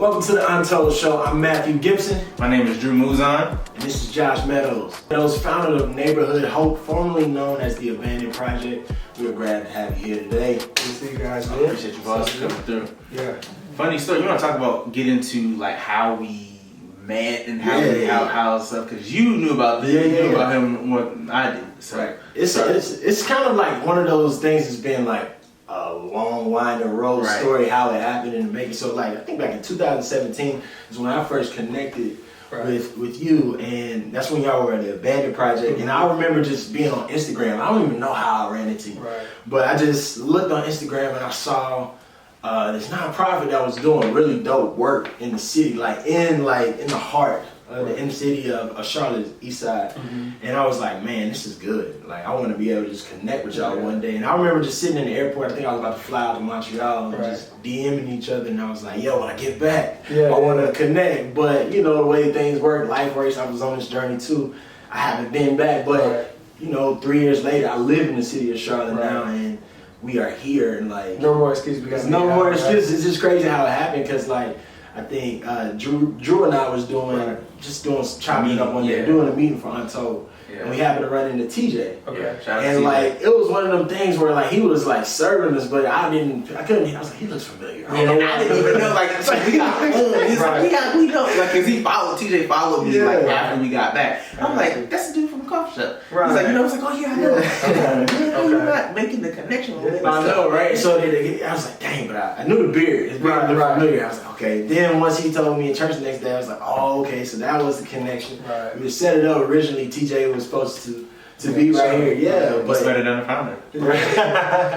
Welcome to the UNTLD show. I'm Matthew Gibson. My name is Drew Muzon. And this is Josh Meadows. Meadows, founder of Neighborhood Hope, formerly known as the Abandoned Project. We're glad to have you here today. Good to see you guys, I man. appreciate you boss coming through. Yeah. Funny story. You want to talk about get into like how we met and how stuff, because you knew about this, you knew about him more than I did. So right. It's kind of like one of those things that's been like a long winding road story, how it happened and make it. So like I think back in 2017 is when I first connected with you, and that's when y'all were at the Abandoned Project. And I remember just being on Instagram. I don't even know how I ran into you, but I just looked on Instagram and I saw this nonprofit that was doing really dope work in the city, like in the heart of the inner city of Charlotte's East Side. And I was like, man, this is good. Like, I want to be able to just connect with y'all one day. And I remember just sitting in the airport. I think I was about to fly out to Montreal and just DMing each other. And I was like, yo, when I get back, I want to connect. But you know the way things work, life works. I was on this journey too. I haven't been back, but you know, 3 years later, I live in the city of Charlotte now, and we are here. And like, no more excuses. There's no more excuses. It's just crazy how it happened, because like I think Drew and I was chopping it up one day, doing a meeting for UNTLD. And we happened to run into TJ. And like it was one of them things where like he was like serving us, but I couldn't. I was like, he looks familiar. I didn't even know. Like we got home. He's like, we know. Like, cause TJ followed me like after we got back. I'm like, that's the dude from the coffee shop. He's like, I was like, oh yeah, I know. How you not making the connection? I know, right? So I was like, dang, but I knew the beard. His beard looked familiar. I was like, okay. Then once he told me in church the next day, I was like, oh, okay. So that was the connection. We set it up originally. TJ was supposed to be right here, but better than the founder.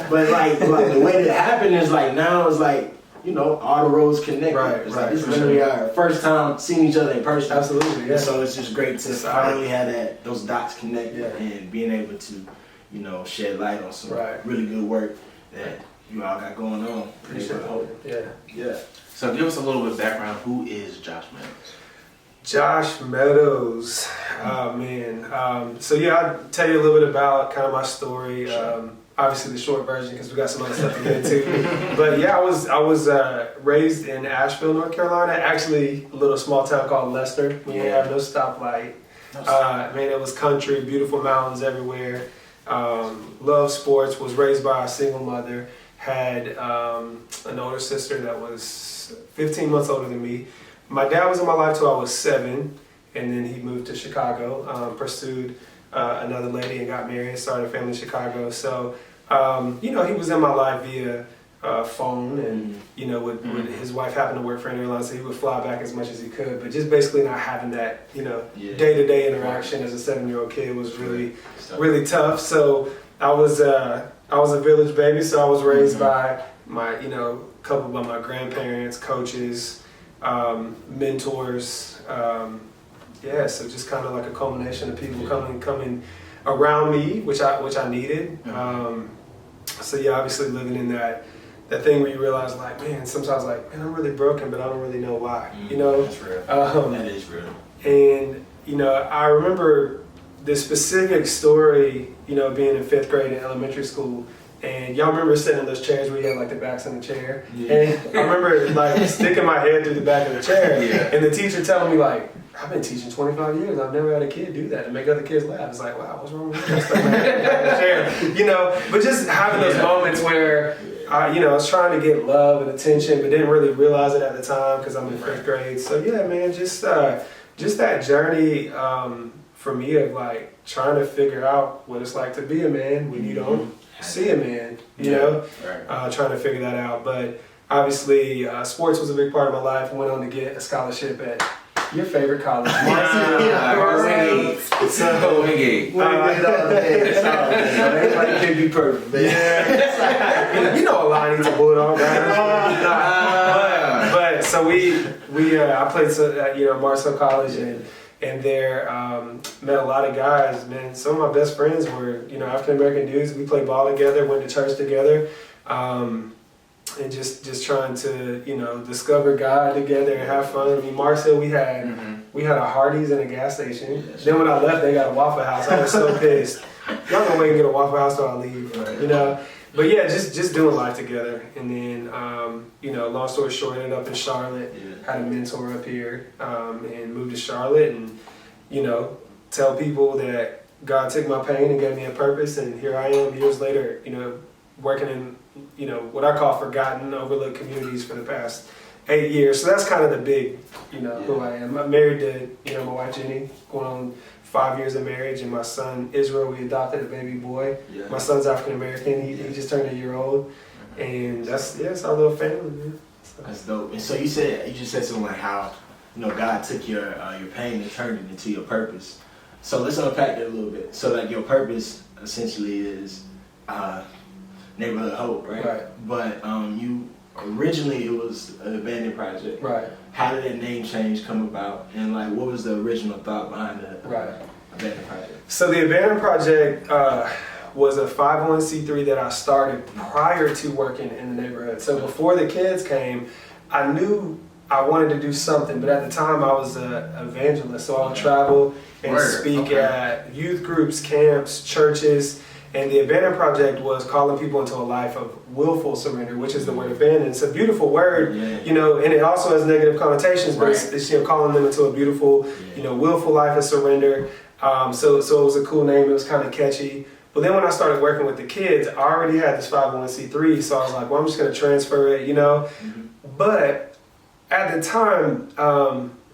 But like the way that it happened is like now it's like, you know, all the roads connect. Like this is literally our first time seeing each other in person. Absolutely, And so it's just great to finally have those dots connected and being able to, you know, shed light on some really good work that you all got going on. Appreciate it. Yeah. So give us a little bit of background. Who is Josh Meadows? Josh Meadows, oh man. So yeah, I'll tell you a little bit about kind of my story. Obviously the short version, because we got some other stuff to get into. But yeah, I was raised in Asheville, North Carolina. Actually, a little small town called Leicester. We didn't have no stoplight. Man, it was country, beautiful mountains everywhere. Loved sports. Was raised by a single mother. Had an older sister that was 15 months older than me. My dad was in my life till I was 7, and then he moved to Chicago, pursued another lady and got married, started a family in Chicago. So, you know, he was in my life via phone, and, you know, his wife happened to work for an airline, so he would fly back as much as he could, but just basically not having that, you know, day-to-day interaction as a 7-year-old kid was really, really tough. So I was a village baby, so I was raised by my, you know, coupled by my grandparents, coaches, mentors, so just kind of like a culmination of people coming around me, which I needed. So yeah, obviously living in that thing where you realize like, man, sometimes like, man, I'm really broken, but I don't really know why. You know, that's real. That is real. And you know, I remember this specific story. You know, being in 5th grade in elementary school. And y'all remember sitting in those chairs where you had like the backs in the chair? And I remember like sticking my head through the back of the chair and the teacher telling me like, I've been teaching 25 years, I've never had a kid do that and make other kids laugh. It's like, wow, what's wrong with you? Stuck my head in the chair. You know, but just having those moments where you know, I was trying to get love and attention, but didn't really realize it at the time because I'm in 5th grade. So yeah, man, just that journey for me of like trying to figure out what it's like to be a man when you don't see a man, you know, trying to figure that out. But obviously, sports was a big part of my life. I went on to get a scholarship at your favorite college, Wingate. So Wingate. Everybody can be perfect. You know, a line needs a bulldog, right? But so I played at Marcel College and there met a lot of guys, man. Some of my best friends were, you know, African American dudes. We played ball together, went to church together, and just trying to, you know, discover God together and have fun. I mean, Marcel, we had a Hardee's and a gas station. Then when I left, they got a Waffle House. I was so pissed. Y'all gonna wait and get a Waffle House till I leave, you know? But yeah, just doing life together. And then, you know, long story short, ended up in Charlotte, had a mentor up here, and moved to Charlotte, and, you know, tell people that God took my pain and gave me a purpose, and here I am years later, you know, working in, you know, what I call forgotten, overlooked communities for the past 8 years. So that's kind of the big, you know, who I am. I'm married to, you know, my wife Jenny, going on 5 years of marriage, and my son Israel. We adopted a baby boy. Yeah. My son's African American. He just turned 1 year old, and that's our little family, man. So. That's dope. And so you just said something like how, you know, God took your pain and turned it into your purpose. So let's unpack that a little bit. So like your purpose essentially is neighborhood hope, right? Right. But you originally it was an abandoned project. Right. How did that name change come about? And like what was the original thought behind the abandoned project? So the abandoned project was a 501c3 that I started prior to working in the neighborhood. So before the kids came, I knew I wanted to do something, but at the time I was an evangelist, so I would travel and speak at youth groups, camps, churches, and the abandoned project was calling people into a life of willful surrender, which is the word abandon. It's a beautiful word, you know, and it also has negative connotations, but it's you know, calling them into a beautiful, you know, willful life of surrender. So it was a cool name. It was kind of catchy. But then when I started working with the kids, I already had this 501c3, so I was like, well, I'm just going to transfer it, you know. But at the time,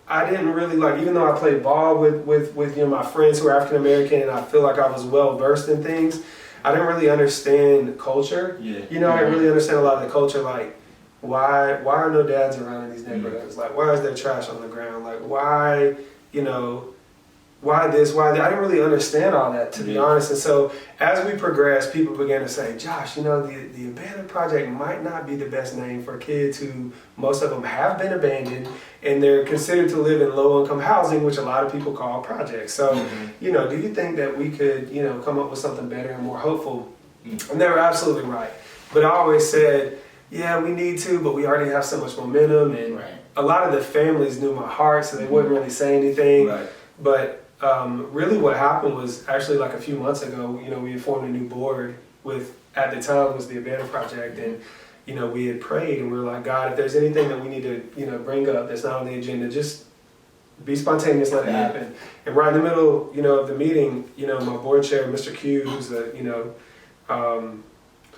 I didn't really like, even though I played ball with you know, my friends who are African American, and I feel like I was well versed in things, I didn't really understand culture. You know, I didn't really understand a lot of the culture, like why are no dads around in these neighborhoods? Like, why is there trash on the ground? Like, why, you know, why this, why that? I didn't really understand all that, to be honest. And so as we progressed, people began to say, Josh, you know, the abandoned project might not be the best name for kids who, most of them have been abandoned, and they're considered to live in low-income housing, which a lot of people call projects. So, you know, do you think that we could, you know, come up with something better and more hopeful? And they were absolutely right. But I always said, yeah, we need to, but we already have so much momentum, and a lot of the families knew my heart, so they wouldn't really say anything. But really what happened was actually like a few months ago, you know, we had formed a new board with, at the time, was the Abandoned Project, and, you know, we had prayed and we were like, God, if there's anything that we need to, you know, bring up that's not on the agenda, just be spontaneous, let it happen. And right in the middle, you know, of the meeting, you know, my board chair, Mr. Q, who's a, you know,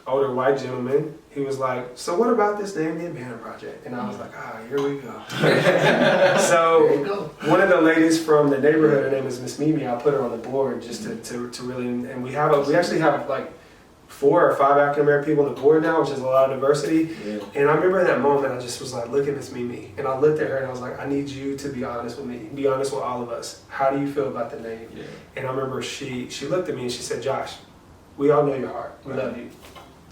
older white gentleman, he was like, so what about this name, the Abandoned Project? And I was like, here we go. So one of the ladies from the neighborhood, her name is Miss Mimi, I put her on the board just to really, and we actually have like 4 or 5 African American people on the board now, which is a lot of diversity. And I remember in that moment, I just was like, look at Miss Mimi. And I looked at her and I was like, I need you to be honest with me, be honest with all of us. How do you feel about the name? And I remember she looked at me and she said, Josh, we all know your heart. We love you.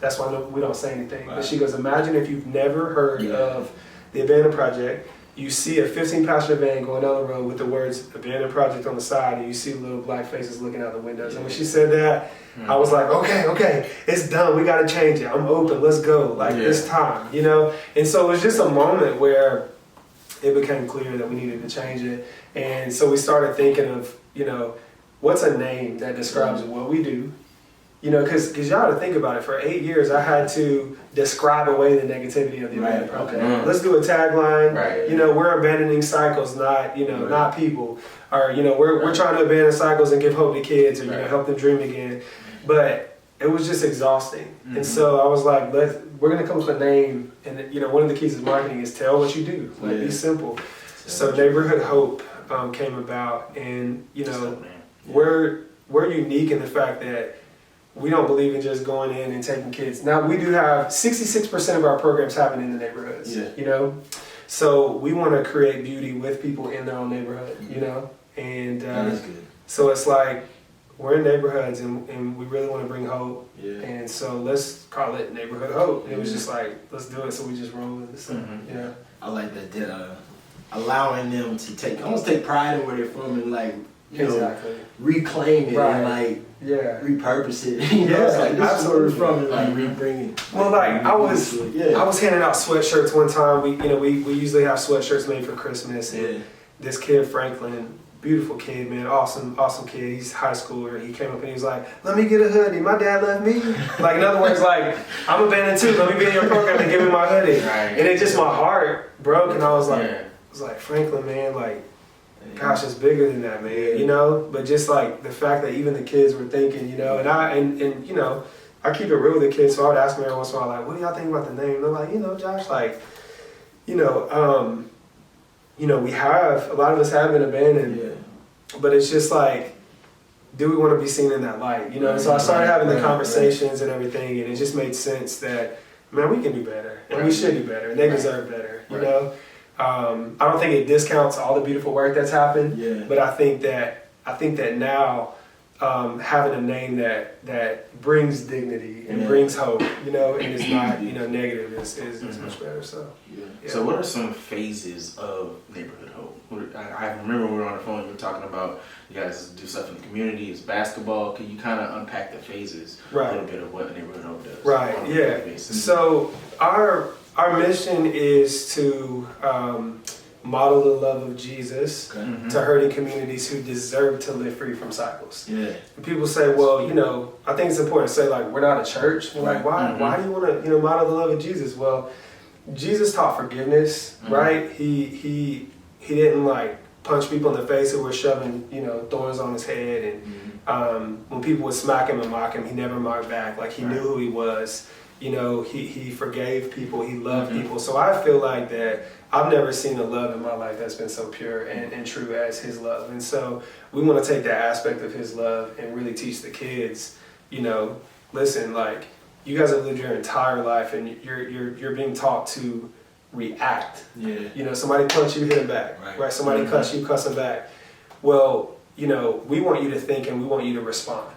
That's why we don't say anything. But she goes, imagine if you've never heard of the Abandoned Project, you see a 15-passenger van going down the road with the words Abandoned Project on the side, and you see little black faces looking out the windows. And when she said that, I was like, okay, it's done. We got to change it. I'm open. Let's go. Like, it's time, you know? And so it was just a moment where it became clear that we needed to change it. And so we started thinking of, you know, what's a name that describes what we do? You know, because y'all have to think about it. For 8 years, I had to describe away the negativity of the Abandoned Project. Let's do a tagline. You know, we're abandoning cycles, not, you know, not people. Or, you know, we're trying to abandon cycles and give hope to kids, or, you know, help them dream again. But it was just exhausting. And so I was like, we're going to come up with a name. And, you know, one of the keys of marketing is tell what you do. Like, be simple. So Neighborhood Hope came about. And, you know, we're unique in the fact that we don't believe in just going in and taking kids. Now, we do have 66% of our programs happen in the neighborhoods, you know? So we want to create beauty with people in their own neighborhood, you know? And so it's like, we're in neighborhoods and we really want to bring hope. And so let's call it Neighborhood Hope. It was just like, let's do it. So we just roll with it. I like that, allowing them to almost take pride in where they're from and like, you know, reclaim it and like, repurpose it. You know, it's like, this is where we're from, and like rebring it. Well, like I was handing out sweatshirts one time. We usually have sweatshirts made for Christmas, and this kid Franklin Beautiful kid, man. Awesome kid. He's a high schooler. He came up and he was like, let me get a hoodie. My dad left me. Like, in other words, like, I'm abandoned too. Let me be in your program and give me my hoodie. Right. And it just, my heart broke. And I was like, Franklin, man, like, gosh, it's bigger than that, man, you know? But just like the fact that even the kids were thinking, you know, and you know, I keep it real with the kids, so I would ask them every once in a while, like, what do y'all think about the name? And they're like, you know, Josh, like, you know, we have, a lot of us have been abandoned, but it's just like, do we want to be seen in that light, you know? So I started having the conversations and everything, and it just made sense that, man, we can do better, and we should do better, and they deserve better, you know? I don't think it discounts all the beautiful work that's happened, but I think that now having a name that brings dignity and brings hope, you know, and is not, you know, negative is much better. So, So what are some phases of neighborhood hope? I remember when we were on the phone, you were talking about you guys do stuff in the community, it's basketball. Can you kind of unpack the phases a little bit of what neighborhood hope does? Right, yeah. So our mission is to model the love of Jesus to hurting communities who deserve to live free from cycles. And people say, well, you know, I think it's important to say, like, we're not a church. We're like, why do you want to, you know, model the love of Jesus? Well, Jesus taught forgiveness, right? He didn't like punch people in the face who were shoving, you know, thorns on his head, and when people would smack him and mock him, he never mocked back. Like, he knew who he was. You know, he forgave people, he loved people. So I feel like that I've never seen a love in my life that's been so pure and true as his love. And so we want to take that aspect of his love and really teach the kids, you know, listen, like, you guys have lived your entire life and you're being taught to react. You know, somebody punch you, hit them back. Right? Somebody cuss you, cuss them back. Well, you know, we want you to think and we want you to respond.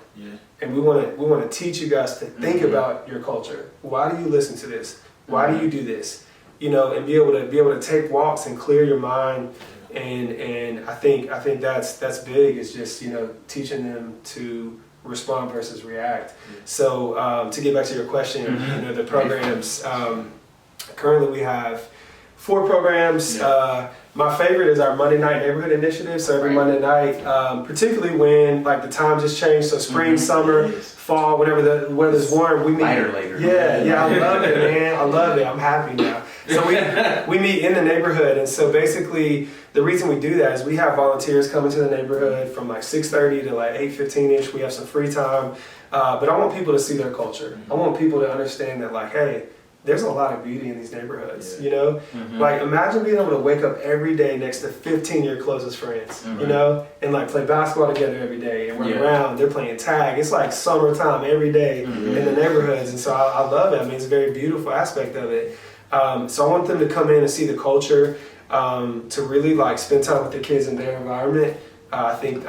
And we want to teach you guys to think about your culture. Why do you listen to this? Why do you do this? You know, and be able to take walks and clear your mind. And I think that's big. Is just, you know, teaching them to respond versus react. So to get back to your question, you know, the programs. Currently, we have 4 programs. My favorite is our Monday night neighborhood initiative. So every Monday night, particularly when like the time just changed, so spring, summer, fall, whenever the weather's warm, we meet. Later. Yeah, I love it, man. I love it. I'm happy now. So we meet in the neighborhood, and so basically the reason we do that is we have volunteers coming to the neighborhood from like 6:30 to like 8:15ish. We have some free time, but I want people to see their culture. I want people to understand that, like, hey, there's a lot of beauty in these neighborhoods, you know? Like, imagine being able to wake up every day next to 15 of your closest friends, you know? And like play basketball together every day and run around, they're playing tag. It's like summertime every day in the neighborhoods. And so I love it. I mean, it's a very beautiful aspect of it. So I want them to come in and see the culture, to really like spend time with the kids in their environment. I think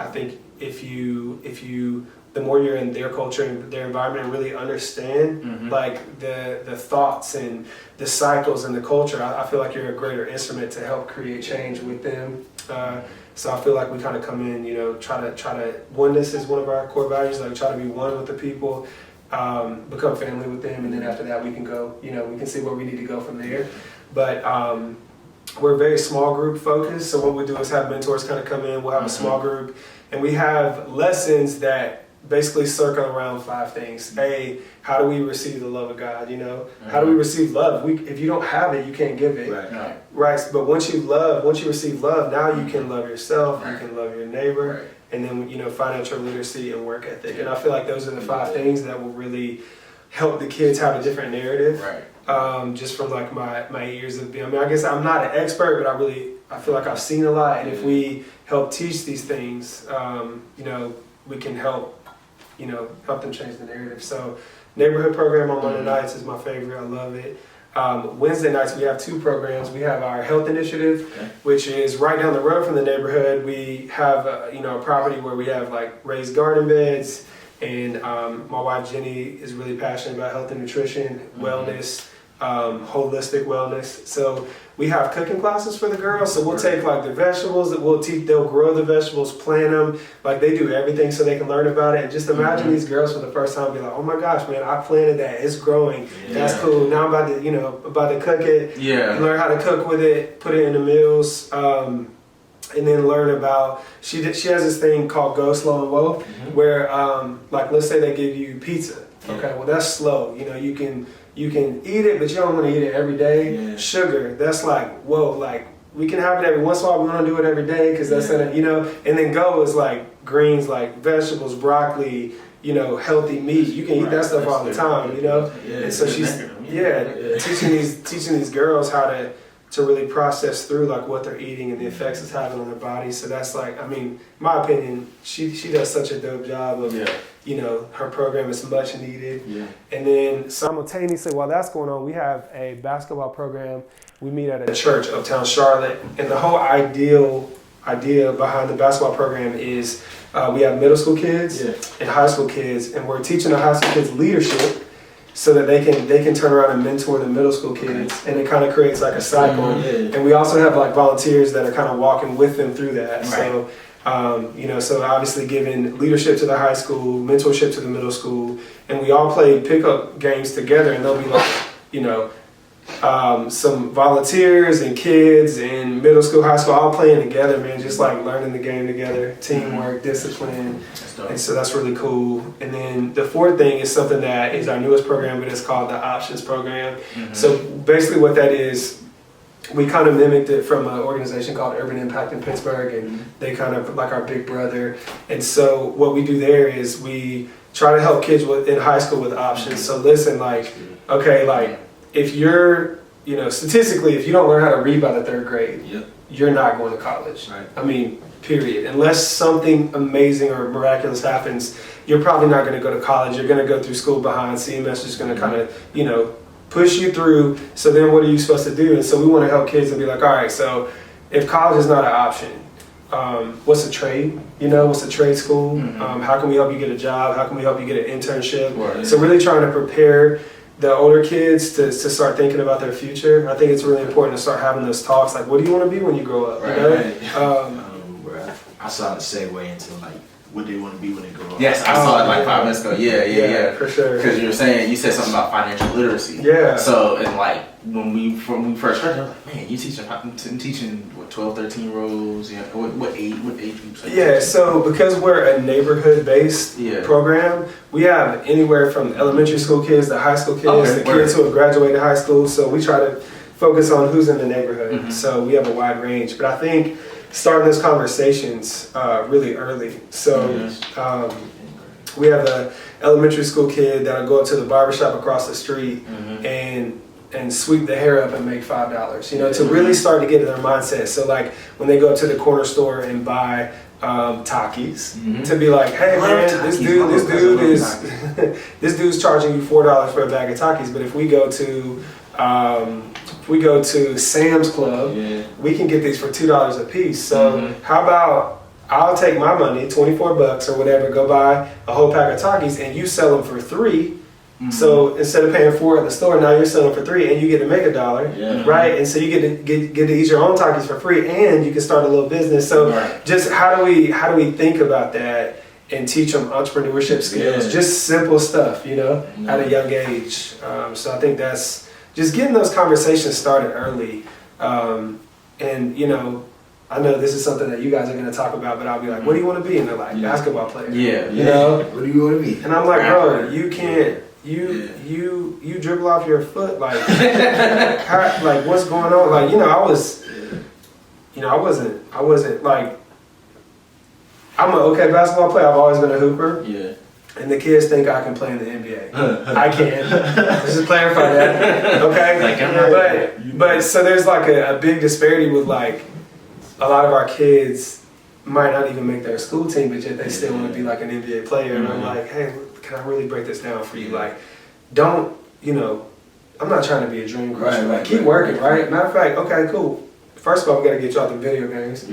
if you the more you're in their culture and their environment and really understand like the thoughts and the cycles and the culture, I feel like you're a greater instrument to help create change with them. So I feel like we kind of come in, you know, try to oneness is one of our core values, like try to be one with the people, become family with them, and then after that we can go, you know, we can see where we need to go from there. But we're very small group focused, so what we do is have mentors kind of come in, we'll have a small group, and we have lessons that basically circle around 5 things. A, how do we receive the love of God, you know? How do we receive love? If you don't have it, you can't give it. Right. But once you receive love, now you can love yourself, you can love your neighbor, and then, you know, financial literacy and work ethic. And I feel like those are the 5 things that will really help the kids have a different narrative. Just from like my years of being, I mean, I guess I'm not an expert, but I feel like I've seen a lot. And if we help teach these things, you know, we can help them change the narrative. So neighborhood program on Monday nights is my favorite. I love it. Wednesday nights we have 2 programs. We have our health initiative, which is right down the road from the neighborhood. We have a property where we have like raised garden beds, and my wife Jenny is really passionate about health and nutrition, wellness, holistic wellness. So we have cooking classes for the girls. So we'll take like the vegetables that they'll grow the vegetables, plant them, like they do everything so they can learn about it. And just imagine these girls for the first time be like, oh my gosh, man, I planted that, it's growing. That's cool. Now I'm about to cook it, learn how to cook with it, put it in the meals. and then learn about, she has this thing called Go Slow and Whoa, where like let's say they give you pizza. Okay, well that's slow. You know, you can eat it, but you don't want to eat it every day. Yeah. Sugar, that's like, whoa, like we can have it every once in a while. We want to do it every day because that's in it, you know. And then Go is like greens, like vegetables, broccoli, you know, healthy meat. You can eat that stuff all the time, you know. Yeah. And so she's teaching these girls how to really process through like what they're eating and the effects it's having on their body. So that's like, I mean, in my opinion, she does such a dope job of, you know, her program is much needed. Yeah. And then simultaneously while that's going on, we have a basketball program. We meet at a church uptown Charlotte, and the whole idea behind the basketball program is we have middle school kids and high school kids, and we're teaching the high school kids leadership, so that they can turn around and mentor the middle school kids, and it kind of creates like a cycle. And we also have like volunteers that are kind of walking with them through that. So, you know, so obviously giving leadership to the high school, mentorship to the middle school, and we all play pickup games together, and they'll be like, you know, some volunteers and kids in middle school, high school, all playing together, man, just like learning the game together, teamwork, discipline. And so that's really cool. And then the fourth thing is something that is our newest program, but it's called the Options Program. So basically what that is, we kind of mimicked it from an organization called Urban Impact in Pittsburgh, and they kind of like our big brother. And so what we do there is we try to help kids in high school with options. So listen, like, okay, like if you're, you know, statistically, if you don't learn how to read by the third grade, you're not going to college. I mean, period. Unless something amazing or miraculous happens, you're probably not going to go to college. You're going to go through school behind. CMS is going to kind of, you know, push you through. So then what are you supposed to do? And so we want to help kids and be like, all right, so if college is not an option, what's a trade? You know, what's a trade school? How can we help you get a job? How can we help you get an internship? So really trying to prepare the older kids to start thinking about their future. I think it's really important to start having those talks. Like, what do you want to be when you grow up? You know? I saw the segue into like what they want to be when they grow up. Yes, I saw it like 5 minutes ago. Yeah, for sure. Because you said something about financial literacy. Yeah. So and like when we first heard it, I was like, man, you teaching what 12, 13-year-olds? Yeah. What age groups? Yeah. So because we're a neighborhood-based program, we have anywhere from elementary school kids to high school kids to kids who have graduated high school. So we try to focus on who's in the neighborhood. So we have a wide range. But I think starting those conversations really early. So we have an elementary school kid that'll go up to the barbershop across the street and sweep the hair up and make $5. You know, to really start to get in their mindset. So like when they go up to the corner store and buy Takis, to be like, hey man, this dude is this dude's charging you $4 for a bag of Takis, but if we go to Sam's Club, we can get these for $2 a piece. So how about I'll take my money, $24 or whatever, go buy a whole pack of Takis, and you sell them for $3. So instead of paying $4 at the store, now you're selling for $3, and you get to make $1, right? And so you get to eat your own Takis for free, and you can start a little business. So just how do we think about that and teach them entrepreneurship skills? Just simple stuff, you know, at a young age. So I think that's just getting those conversations started early. And, you know, I know this is something that you guys are going to talk about, but I'll be like, what do you want to be? And they're like, basketball player. You know? What do you want to be? And I'm like, bro, you can't, you dribble off your foot. Like, like what's going on? Like, you know, I wasn't like, I'm an okay basketball player. I've always been a hooper. And the kids think I can play in the NBA. I can. Let's just clarify that. Okay? But so there's like a big disparity with like a lot of our kids might not even make their school team, but yet they still want to be like an NBA player. And I'm like, hey, can I really break this down for you? Like, don't, you know, I'm not trying to be a dream crusher. Keep working, right? Matter of fact, okay, cool. First of all, we got to get you out the video games.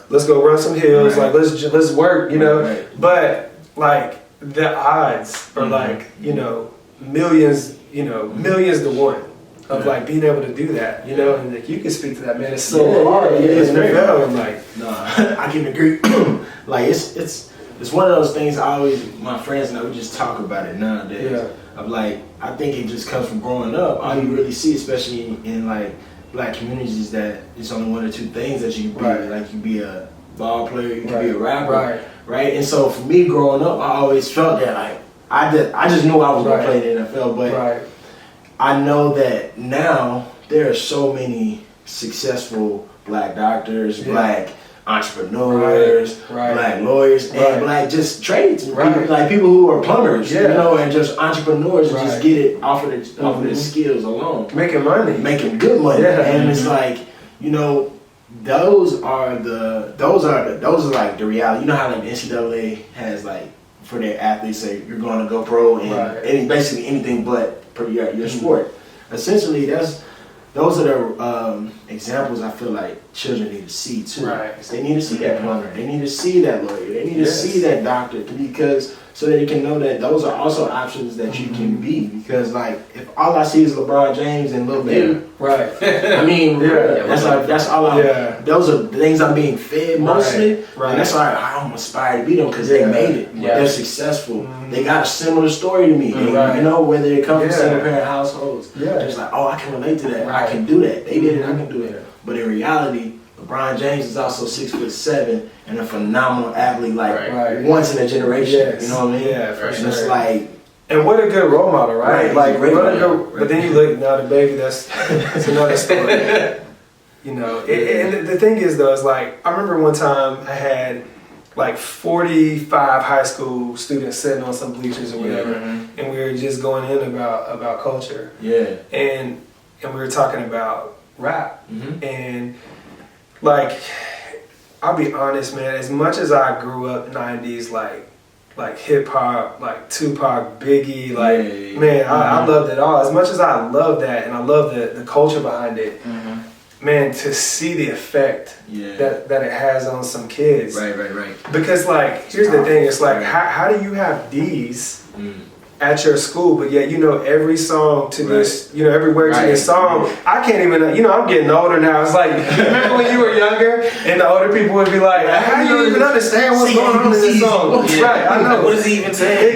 Let's go run some hills. Like, let's work, you know? But like, the odds are like, you know, millions to one of like being able to do that, you know, and like you can speak to that, man. It's so hard. It's NFL. I'm like, no, I can agree. Like it's one of those things. My friends and I, we just talk about it nowadays. I'm like, I think it just comes from growing up. All you really see, especially in like black communities is that it's only one or two things that you can be. Right. Like, you can be a ball player, you can be a Right. rapper, right? And so for me growing up, I always felt that like I just knew I was gonna play in the NFL, but I know that now there are so many successful black doctors, black entrepreneurs, black lawyers, and black just trades, people, like people who are plumbers, you know, and just entrepreneurs who just get it off of their skills alone, making money, making good money, and it's like, you know, those are like the reality. You know how like the NCAA has like for their athletes say you're going to go pro in basically anything but your sport. Essentially, those are the examples I feel like children need to see too. They need to see that plumber. They need to see that lawyer. They need to see that doctor, because so that you can know that those are also options that you can be. Because like if all I see is LeBron James and Lil Baby, I mean, that's all I. Those are the things I'm being fed mostly, and that's why I'm aspire to be them, because they made it. They're successful. They got a similar story to me. You know, whether they come from single parent households, it's like, oh, I can relate to that. I can do that. They did it. I can do it. But in reality, LeBron James is also 6'7" and a phenomenal athlete, like once in a generation. You know what I mean? Yeah, for sure. It's like, and what a good role model, right? Like, what a good. But then you look now, the baby. That's another story. You know, and the thing is though, is like I remember one time I had like 45 high school students sitting on some bleachers or whatever, and we were just going in about culture. And we were talking about rap, and like, I'll be honest, man, as much as I grew up 90s, like hip hop, like Tupac, Biggie, like, man, I loved it all. As much as I love that, and I love the culture behind it, man, to see the effect that it has on some kids. Because like, here's the thing, it's like, how do you have D's at your school, but yet you know every song to this, you know, every word to this song. I can't even, you know, I'm getting older now. It's like, remember when you were younger and the older people would be like, how do you even understand what's going on in this song? I know. What is he even saying?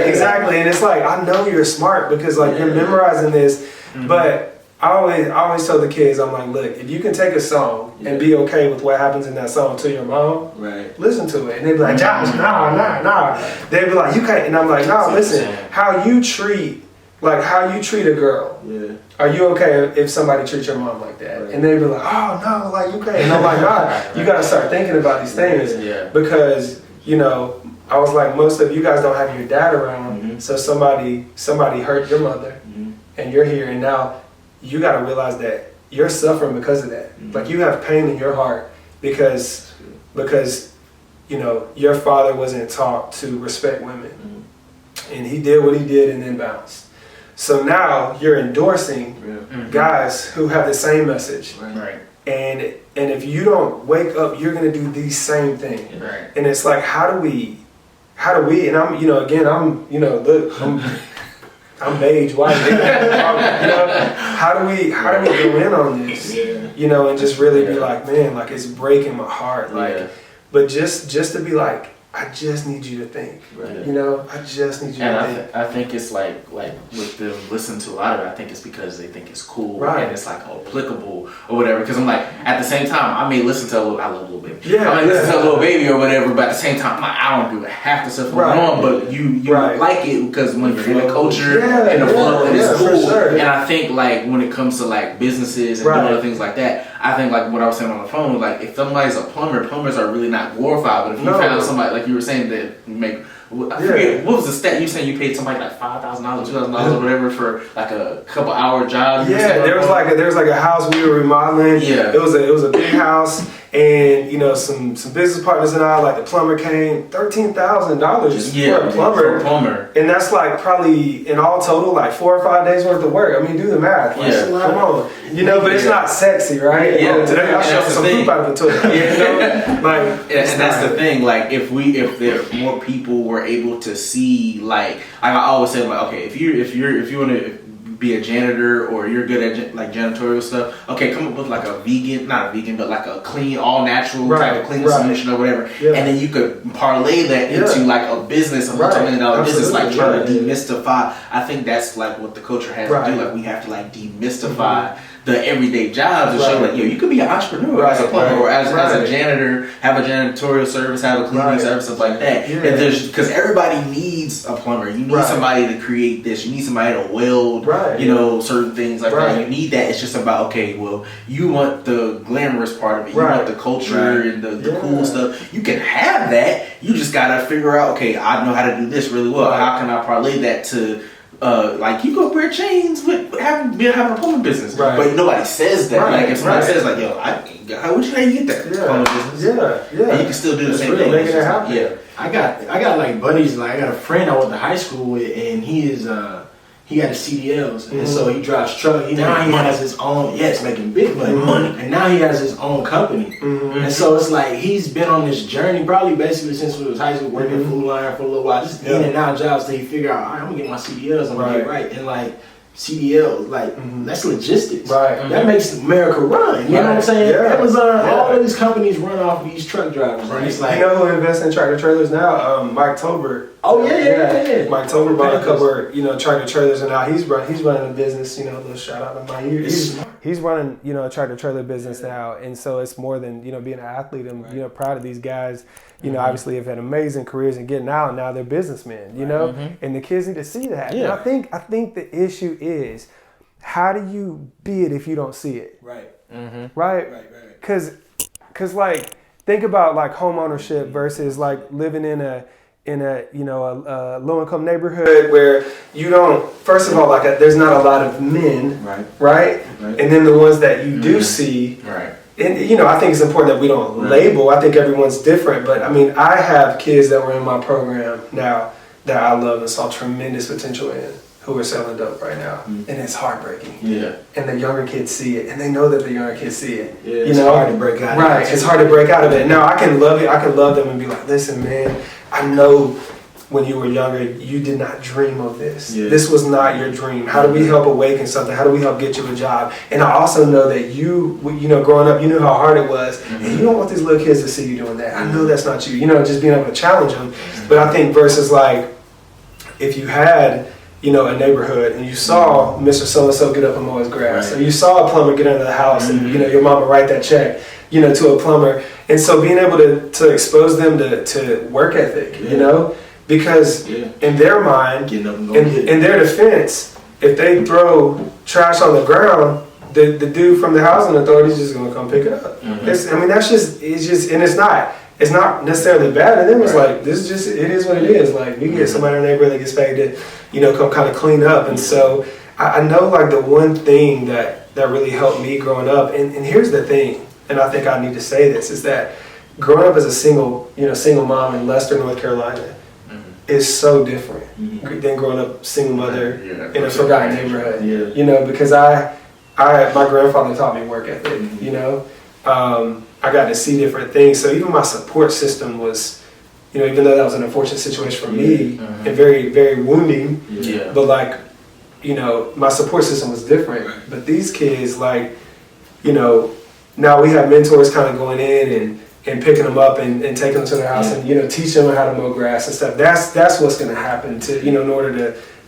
Exactly. And it's like, I know you're smart because like you're memorizing this, but I always tell the kids, I'm like, look, if you can take a song and be okay with what happens in that song to your mom, listen to it. And they'd be like, Josh, nah. They'd be like, you can't. And I'm like, nah, listen, how you treat a girl. Are you okay if somebody treats your mom like that? And they'd be like, oh no, like you can't. And I'm like, nah, you gotta start thinking about these things because, you know, I was like, most of you guys don't have your dad around, so somebody hurt your mother, and you're here, and now you got to realize that you're suffering because of that. Like you have pain in your heart because you know your father wasn't taught to respect women, and he did what he did and then bounced. So now you're endorsing guys who have the same message, and if you don't wake up, you're gonna do the same thing. And it's like, how do we? And I'm, you know, again, look, I'm beige white. You know, how do we go in on this? You know, and just really be like, man, like it's breaking my heart. Like, but just to be like, I just need you to think. You know, I just need you to think. I think it's like with them listening to a lot of it, I think it's because they think it's cool and it's like applicable or whatever. Because I'm like, at the same time, I may listen to I love Lil Baby. I may listen to Lil Baby or whatever, but at the same time, I don't do half the stuff going on. But you like it because when you're in the culture and the flow, and it's cool. And I think like when it comes to like businesses and doing other things like that, I think like what I was saying on the phone, like if somebody's a plumber, plumbers are really not glorified. But if you found somebody like you were saying that make, I forget what was the stat you saying you paid somebody like $5,000, $2,000 or whatever for like a couple hour job. There was like a house we were remodeling. It was a big house, and you know some business partners and I, like the plumber came, $13,000 for a plumber, and that's like probably in all total like 4 or 5 days worth of work. I mean, do the math. Like, come on, you know, but it's not sexy, right? Today I'll show some poop out of the toilet. You know, like, and that's the thing. Like if there more people were able to see, like I always say, like, okay, if you want to be a janitor or you're good at like janitorial stuff, okay, come up with like a vegan, not a vegan, but like a clean, all natural type of cleaning solution or whatever, and then you could parlay that into like a business, a multi-million-dollar business, like trying to demystify. I think that's like what the culture has to do. Like we have to like demystify the everyday jobs and show like, yo, you could be an entrepreneur as a plumber or as a janitor, have a janitorial service, have a cleaning service, stuff like that. Yeah. Because everybody needs a plumber. You need somebody to create this. You need somebody to weld, you know, certain things like that. You need that. It's just about, okay, well, you want the glamorous part of it. You want the culture and the cool stuff. You can have that. You just got to figure out, okay, I know how to do this really well. How can I parlay that to... like you go wear chains with having a plumbing business, but nobody says that. Like if somebody says like, "Yo, how would you get that plumbing business?" And you can still do the same thing. Making it happen. Yeah, I got like buddies. Like I got a friend I went to high school with, and he got his CDLs, and so he drives truck. Now he has his own. Yeah, it's making big money, and now he has his own company. And so it's like he's been on this journey, probably basically since we was high school, working at Food Line for a little while, just in and out jobs till he figure out, all right, I'm gonna get my CDLs, I'm gonna get right, and like CDLs, like that's logistics. That makes America run. You know what I'm saying? Amazon, all these companies run off these truck drivers. And it's like, you know who invests in tractor trailers now? Mike Tolbert. Oh yeah. Mike Tolbert bought a couple of, tractor trailers, and now he's running a business. A little shout out to Mike. He's running a tractor trailer business now, and so it's more than being an athlete. I'm proud of these guys. Obviously have had amazing careers and getting out, and now they're businessmen. And the kids need to see that. And I think the issue is, how do you be it if you don't see it? Right. Because like, think about like home ownership versus like living in a low income neighborhood where you don't, first of all, like there's not a lot of men, right? And then the ones that you do see, and I think it's important that we don't label. I think everyone's different, but I mean, I have kids that were in my program now that I love and saw tremendous potential in, who are selling dope right now, and it's heartbreaking. And the younger kids see it, and they know that the younger kids see it. It's hard to break out. Right, it's hard to break out of it. Now I can love it. I can love them and be like, listen, man, I know when you were younger, you did not dream of this. This was not your dream. How do we help awaken something? How do we help get you a job? And I also know that you growing up, you knew how hard it was, and you don't want these little kids to see you doing that. I know that's not you. Just being able to challenge them. But I think versus like, if you had a neighborhood and you saw Mr. So-and-so get up and mow his grass, or you saw a plumber get into the house and your mama write that check to a plumber, and so being able to expose them to work ethic, because in their mind, in their defense, if they throw trash on the ground, the dude from the housing authority is just going to come pick it up. And it's not necessarily bad to them. It's like, it is what it is. Like, we get somebody in our neighborhood that gets paid to, come kind of clean up. And so I know like the one thing that really helped me growing up, and here's the thing, and I think I need to say this, is that growing up as a single mom in Leicester, North Carolina, is so different than growing up single mother in a forgotten neighborhood. Because my grandfather taught me work ethic. I got to see different things. So even my support system was, even though that was an unfortunate situation for me and very, very wounding, but like, my support system was different. But these kids, like, now we have mentors kind of going in and picking them up and taking them to their house and teaching them how to mow grass and stuff. That's what's going to happen to in order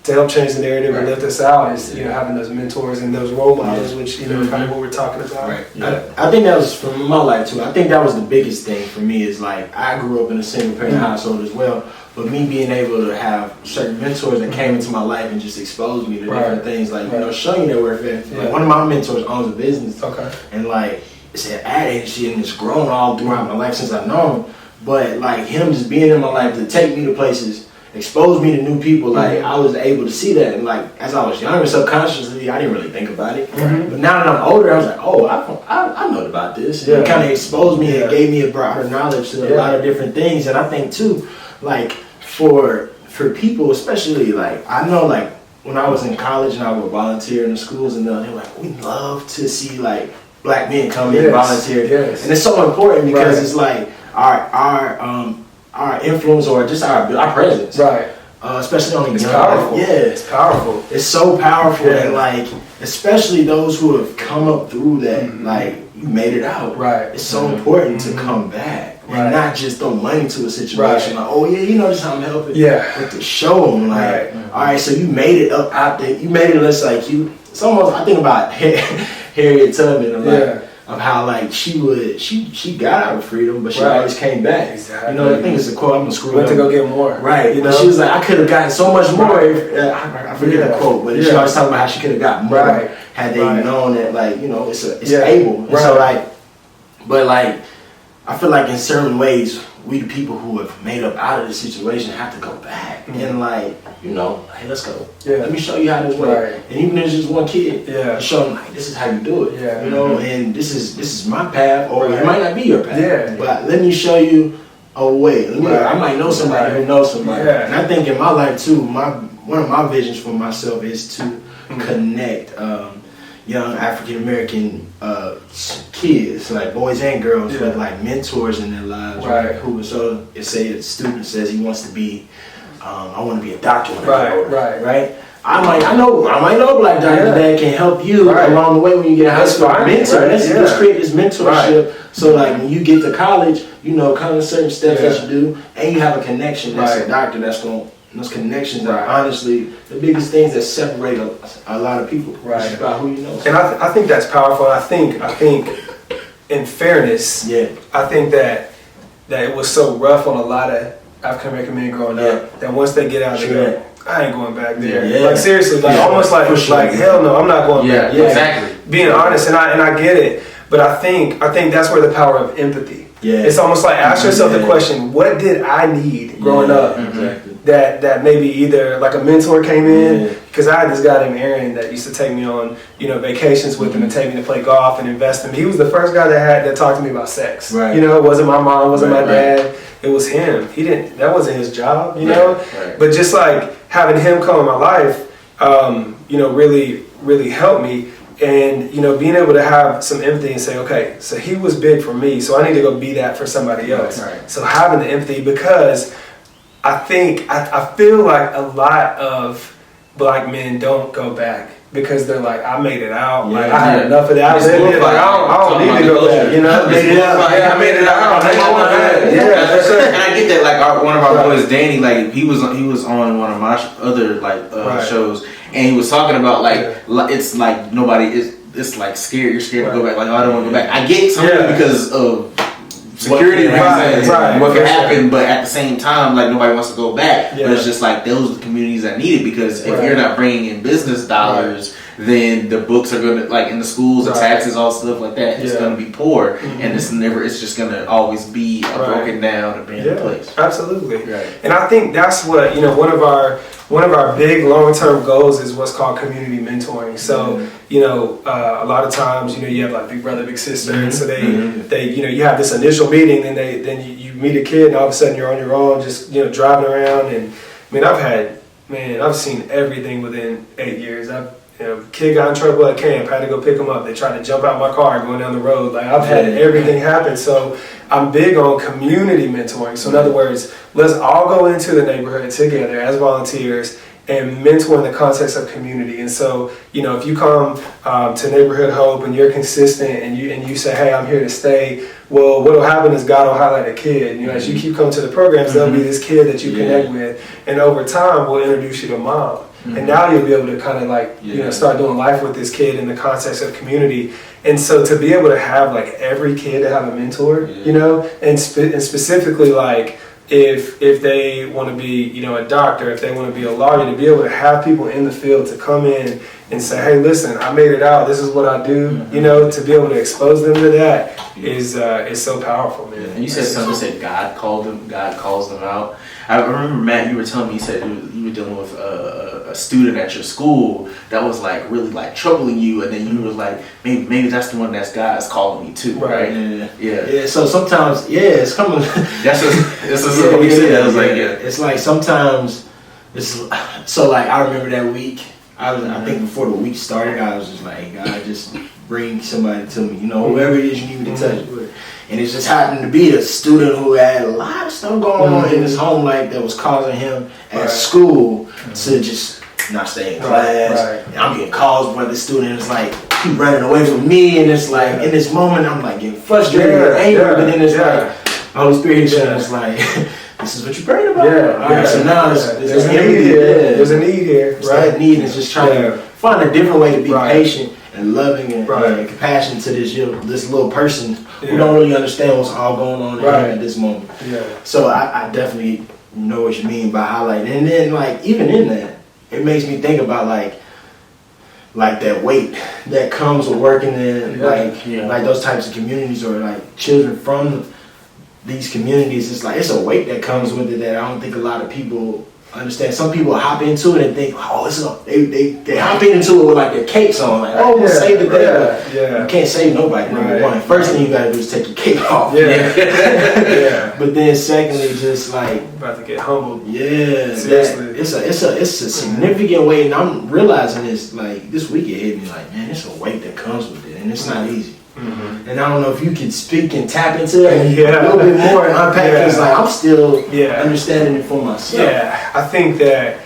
to help change the narrative and lift us out is having those mentors and those role models, which kind of what we're talking about. I think that was from my life too. I think that was the biggest thing for me is like I grew up in a single parent household as well, but me being able to have certain mentors that came into my life and just exposed me to different things, like showing you that work. Like one of my mentors owns a business, and like it's an ad agency and it's grown all throughout my life since I've known him. But like him just being in my life to take me to places, expose me to new people, like I was able to see that. And like as I was younger, subconsciously, I didn't really think about it. But now that I'm older, I was like, oh, I know about this. It kind of exposed me and gave me a broader knowledge to a lot of different things. And I think too, like for people, especially like I know like when I was in college and I would volunteer in the schools and they're like, we love to see like Black men come in and volunteer. And it's so important because it's like our influence or just our presence. Especially on the It's powerful. It's powerful. It's so powerful and like especially those who have come up through that, like you made it out. It's so important to come back. And not just throw money to a situation like, oh yeah, this is how I'm helping. But to show them like, all right, so you made it up out there. You made it less like you. It's almost, I think about Harriet Tubman of how like she got out of freedom, but she always came back. Exactly. You know, I think it's a quote. I'm gonna screw it up. Went to go get more. Right. You know? But she was like, I could have gotten so much more. If, I forget the quote, but she always talking about how she could have got more had they known that, like, you know, it's able. And so like, but like, I feel like in certain ways, we the people who have made up out of the situation have to go back and like, you know, hey, let's go. Let me show you how this works. And even if it's just one kid, show them like, this is how you do it. You know, and this is my path, or it might not be your path. But let me show you a way. I might know somebody who knows somebody. And I think in my life too, one of my visions for myself is to connect young African American kids, like boys and girls, with like mentors in their lives, who so if say a student says he wants to be, I want to be a doctor when I get older, I might know a black doctor that can help you along the way when you get out of high school. Mentor, let's create this mentorship. So like when you get to college, you know kind of certain steps that you do, and you have a connection that's a doctor that's going. Those connections are honestly the biggest things that separate a lot of people. It's about who you know. And I think that's powerful. I think in fairness, I think that it was so rough on a lot of African American men growing up that once they get out, they go, I ain't going back there. Like seriously, like almost like hell no, I'm not going back. Exactly. Being honest, and I get it, but I think that's where the power of empathy. It's almost like ask yourself the question: what did I need growing up? That maybe either like a mentor came in, because I had this guy named Aaron that used to take me on vacations with him and take me to play golf and invest in me. He was the first guy that talked to me about sex. You know, it wasn't my mom, it wasn't my dad, it was him. That wasn't his job, you know. But just like having him come in my life, really really helped me. And being able to have some empathy and say, okay, so he was big for me, so I need to go be that for somebody else. So having the empathy, because I feel like a lot of black men don't go back because they're like, I made it out. Like I had enough of that. I don't need to go back. I made it out. And I get that. Like one of our boys, Danny, like he was on one of my other shows, and he was talking about it's like nobody is. It's like scared. You're scared to go back. Like I don't want to go back. I get something because of security reasons, what can happen, but at the same time, like nobody wants to go back. But it's just like those are the communities that need it, because if you're not bringing in business dollars, then the books are gonna, like in the schools, the taxes, all stuff like that, it's gonna be poor, and it's just gonna always be a broken down, abandoned place. Absolutely. And I think that's what one of our big long-term goals is what's called community mentoring. So, a lot of times, you have like big brother, big sister, and so they you have this initial meeting, and then you meet a kid, and all of a sudden you're on your own, just driving around. And I mean, I've seen everything within 8 years. Kid got in trouble at camp, had to go pick him up. They tried to jump out my car going down the road. Like I've had everything happen. So I'm big on community mentoring. So in other words, let's all go into the neighborhood together as volunteers and mentor in the context of community. And so, if you come to Neighborhood Hope and you're consistent and you say, hey, I'm here to stay, well, what will happen is God will highlight a kid. As you keep coming to the programs, there'll be this kid that you connect with. And over time, we'll introduce you to mom. And now you'll be able to kind of start doing life with this kid in the context of community. And so to be able to have like every kid to have a mentor, and specifically like if they want to be, a doctor, if they want to be a lawyer, to be able to have people in the field to come in and say, hey, listen, I made it out. This is what I do. To be able to expose them to that is so powerful, man. And you said something. You said God calls them out. I remember, Matt, you were telling me, you said you were dealing with a student at your school that was like really like troubling you, and then you were like, maybe that's the one that's God's calling me too, right? Yeah. So sometimes, it's coming. That's what you said. I was like, It's like sometimes so like I remember that week. I think before the week started, I was just like, hey, God, just bring somebody to me, whoever it is you need me to touch with. And it just happened to be a student who had a lot of stuff going on in his home life that was causing him at school to just not stay in class. And I'm getting calls by the student. It's like, keep running away from me. And it's like, in this moment, I'm like getting frustrated and angry. But then it's like, Holy Spirit is like, this is what you prayed about. All right, so now there's a need here. There's a need here. Right? Need is just trying to find a different way to be patient and loving and, and compassion to this little person who don't really understand what's all going on here at this moment. Yeah. So I definitely know what you mean by highlighting. And then like even in that, it makes me think about like that weight that comes with working in like those types of communities or like children from these communities. It's like it's a weight that comes with it that I don't think a lot of people understand. Some people hop into it and think, oh, they hop into it with like their capes on, like, oh, we'll save the day. You can't save nobody. Number one, first thing you gotta do is take your cape off. But then secondly, just like about to get humbled. Seriously, it's a significant weight, and I'm realizing this like this week it hit me like, man, it's a weight that comes with it, and it's not easy. And I don't know if you could speak and tap into it a little bit more and unpack it. It's like I'm still understanding it for myself. Yeah, I think that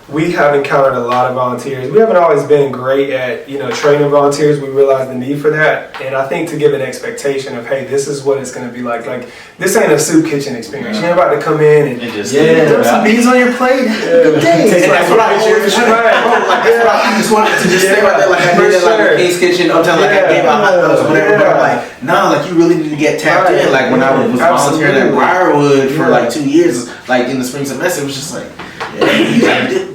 we have encountered a lot of volunteers. We haven't always been great at, training volunteers. We realize the need for that. And I think to give an expectation of, hey, this is what it's going to be like. Like, this ain't a soup kitchen experience. You ain't about to come in and just throw some beans on your plate. Good day. That's what I always I just wanted to just say right there, like I did that, like King's Kitchen, uptown, like I gave out hot dogs or whatever. But I'm like, nah, like you really need to get tapped in. Like when I was volunteering at Briarwood for like 2 years, like in the spring semester, it was just like,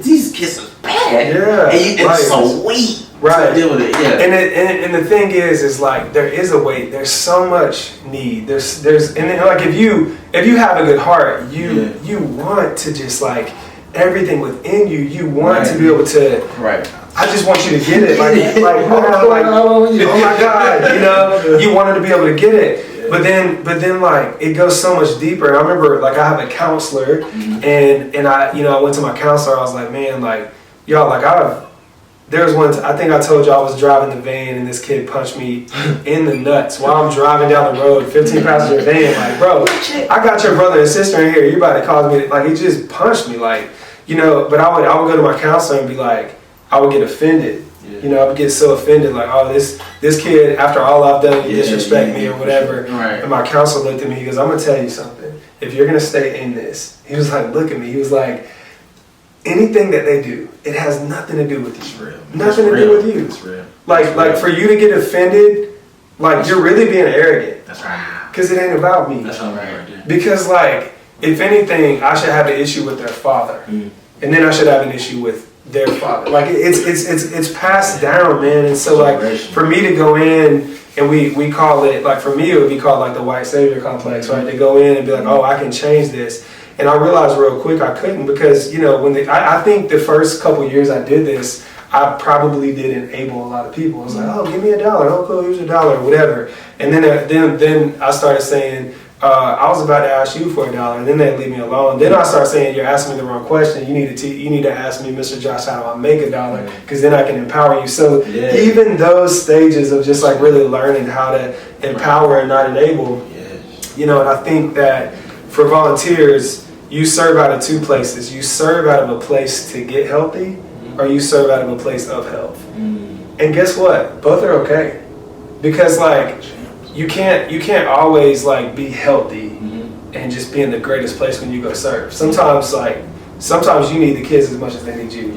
these kids are bad. And it's so weak to deal with it. And the thing is like there is a weight. There's so much need. There's and then, like if you have a good heart, you want to just like everything within you. You want to be able to. I just want you to get it. Oh my God, you wanted to be able to get it. But then like it goes so much deeper. I remember like I have a counselor and I went to my counselor. I was like, man, like y'all, like there was one I think I told you I was driving the van and this kid punched me in the nuts while I'm driving down the road, 15 passenger van. Like, bro, I got your brother and sister in here. You about to cause me like he just punched me, like, but I would go to my counselor and be like, I would get offended. I would get so offended, like, oh, this kid, after all I've done, you disrespect me or whatever. And my counselor looked at me, he goes, I'm going to tell you something. If you're going to stay in this, he was like, look at me. He was like, anything that they do, it has nothing to do with you. It's real. Nothing to do with you. It's real. Like for you to get offended, like, you're really being arrogant. That's right. Because it ain't about me. That's right. Because, like, if anything, I should have an issue with their father. And then I should have an issue with their father. Like it's passed down, man. And so like for me to go in and we call it, like for me it would be called like the white savior complex, right? To go in and be like, oh, I can change this. And I realized real quick I couldn't because I think the first couple years I did this, I probably did enable a lot of people. I was like, oh, give me $1. Oh, cool, here's $1 or whatever. And then I started saying, I was about to ask you for $1, and then they leave me alone. Then I start saying, you're asking me the wrong question. You need to ask me, Mr. Josh, how do I make $1? Because then I can empower you. So even those stages of just like really learning how to empower and not enable, and I think that for volunteers, you serve out of two places. You serve out of a place to get healthy, or you serve out of a place of health. And guess what? Both are okay, because like. You can't always like be healthy and just be in the greatest place when you go serve. Sometimes you need the kids as much as they need you.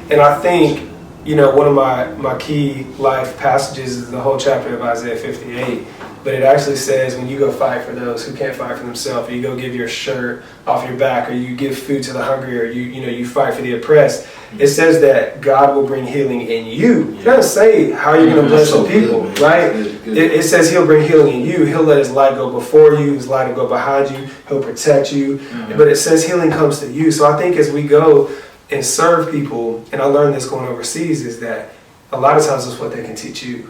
And I think one of my key life passages is the whole chapter of Isaiah 58. But it actually says when you go fight for those who can't fight for themselves, or you go give your shirt off your back, or you give food to the hungry, or you fight for the oppressed, it says that God will bring healing in you. It doesn't say how you're going to bless some people, right? It says he'll bring healing in you. He'll let his light go before you, his light will go behind you, he'll protect you. But it says healing comes to you. So I think as we go and serve people, and I learned this going overseas, is that a lot of times that's what they can teach you,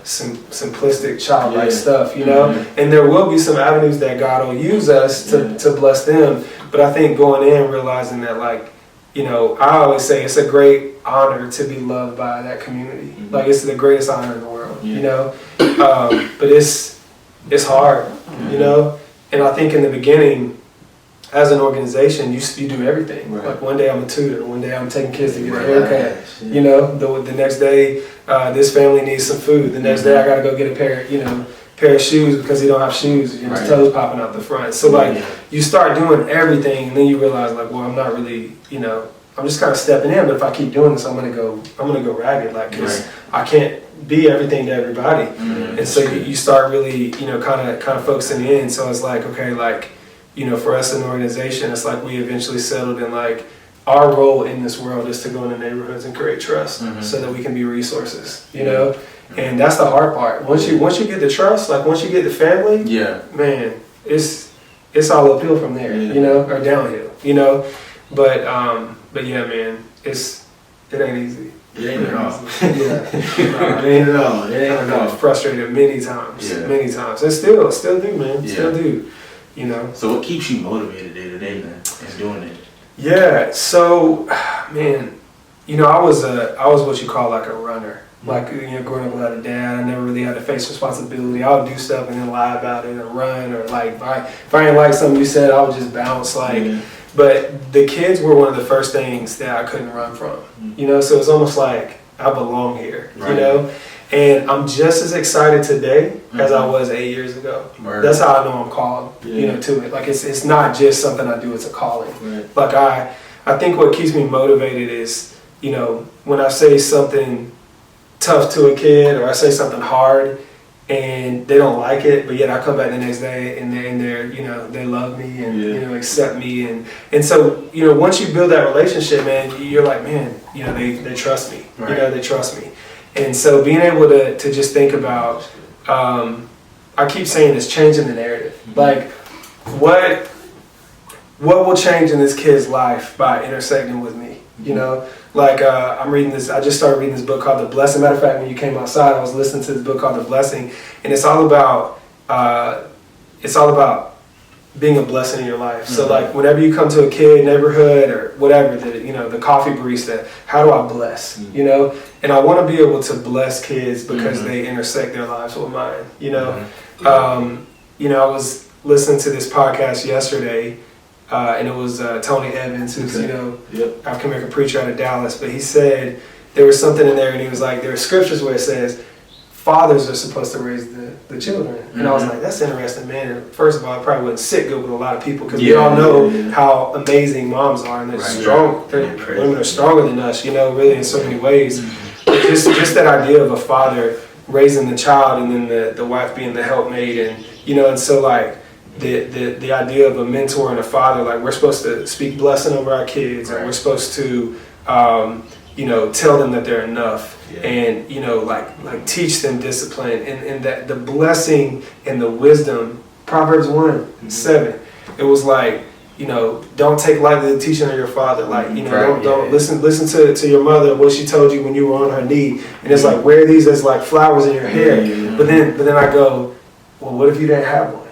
some simplistic childlike stuff, and there will be some avenues that God will use us to bless them. But I think going in realizing that, like, I always say it's a great honor to be loved by that community. Like, it's the greatest honor in the world, but it's hard, and I think in the beginning, as an organization, you do everything. Like, one day I'm a tutor, one day I'm taking kids to get a haircut. The next day, this family needs some food. The next day, I got to go get a pair of shoes because he don't have shoes. His toes popping out the front. So like, you start doing everything, and then you realize like, well, I'm not really, I'm just kind of stepping in, but if I keep doing this, I'm gonna go ragged, like, because I can't be everything to everybody. And so you start really, kind of focusing in. So it's like, okay, like, for us in the organization, it's like we eventually settled in, like, our role in this world is to go into neighborhoods and create trust so that we can be resources, and that's the hard part. Once you get the trust, like once you get the family, man, it's all uphill from there, or downhill, but yeah, man, it ain't easy. It ain't at all. It ain't at all. It ain't at all. Frustrated many times, and still do, man, still do, So what keeps you motivated day to day, man, in doing it? Yeah, so, man, I was what you call like a runner. Like, growing up without a dad, I never really had to face responsibility. I would do stuff and then lie about it and run, or like, if I didn't like something you said, I would just bounce, like. But the kids were one of the first things that I couldn't run from, so it's almost like I belong here, and I'm just as excited today as I was 8 years ago. That's how I know I'm called, to it. Like, it's not just something I do, it's a calling. Like, I think what keeps me motivated is, when I say something tough to a kid, or I say something hard and they don't like it, but yet I come back the next day and they're they love me and accept me, and so once you build that relationship, man, you're like, man, they trust me, they trust me. And so being able to just think about, I keep saying this, changing the narrative. Like, what will change in this kid's life by intersecting with me? Like, I'm reading this, I just started reading this book called The Blessing. Matter of fact, when you came outside, I was listening to this book called The Blessing, and it's all about being a blessing in your life. So like, whenever you come to a kid, neighborhood, or whatever, the coffee barista, how do I bless? And I want to be able to bless kids because they intersect their lives with mine. I was listening to this podcast yesterday, and it was Tony Evans, who's African American preacher out of Dallas. But he said there was something in there, and he was like, there are scriptures where it says fathers are supposed to raise the children. And I was like, that's interesting, man. And first of all, it probably wouldn't sit good with a lot of people, because we all know how amazing moms are, and they're strong. Women are stronger than us, really, in so many ways. But just that idea of a father raising the child, and then the wife being the helpmate, and and so like the idea of a mentor and a father, like, we're supposed to speak blessing over our kids, and we're supposed to tell them that they're enough, and like teach them discipline, and that the blessing and the wisdom. Proverbs 1:7, it was like, don't take lightly the teaching of your father. Like, don't listen to your mother, what she told you when you were on her knee, and it's like, wear these as like flowers in your hair. But then I go, well, what if you didn't have one?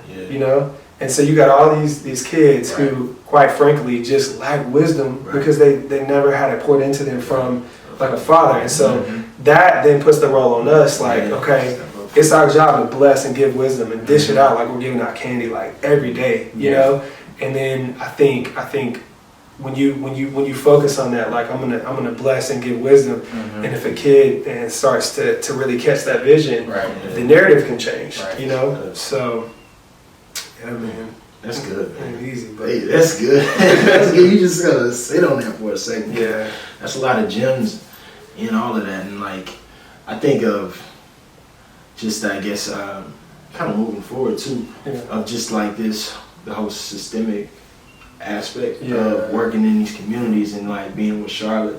And so you got all these kids who, quite frankly, just lack wisdom because they never had it poured into them from like a father. And so that then puts the role on us, like, okay, it's our job to bless and give wisdom and dish it out like we're giving out candy, like, every day, And then I think when you focus on that, like, I'm gonna bless and give wisdom, and if a kid starts to really catch that vision, the narrative can change, So, yeah, man. That's good, man. Ain't easy, but hey, that's good. That's good. You just gotta sit on that for a second. Yeah, that's a lot of gems in all of that, and like, I think of just, I guess, kind of moving forward too, of just like the whole systemic aspect of working in these communities, and like being with Charlotte,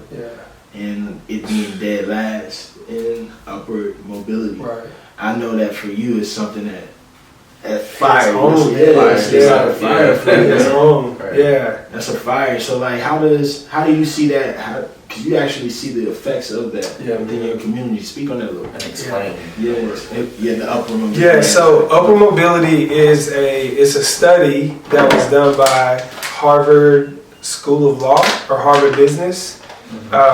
and it being dead last in upward mobility. Right. I know that for you is something that fire. That's a fire. So like, how do you see that? Because you actually see the effects of that within your community. Speak on that a little bit. Explain. The upward mobility. Yeah, so upward mobility is a study that was done by Harvard School of Law or Harvard Business,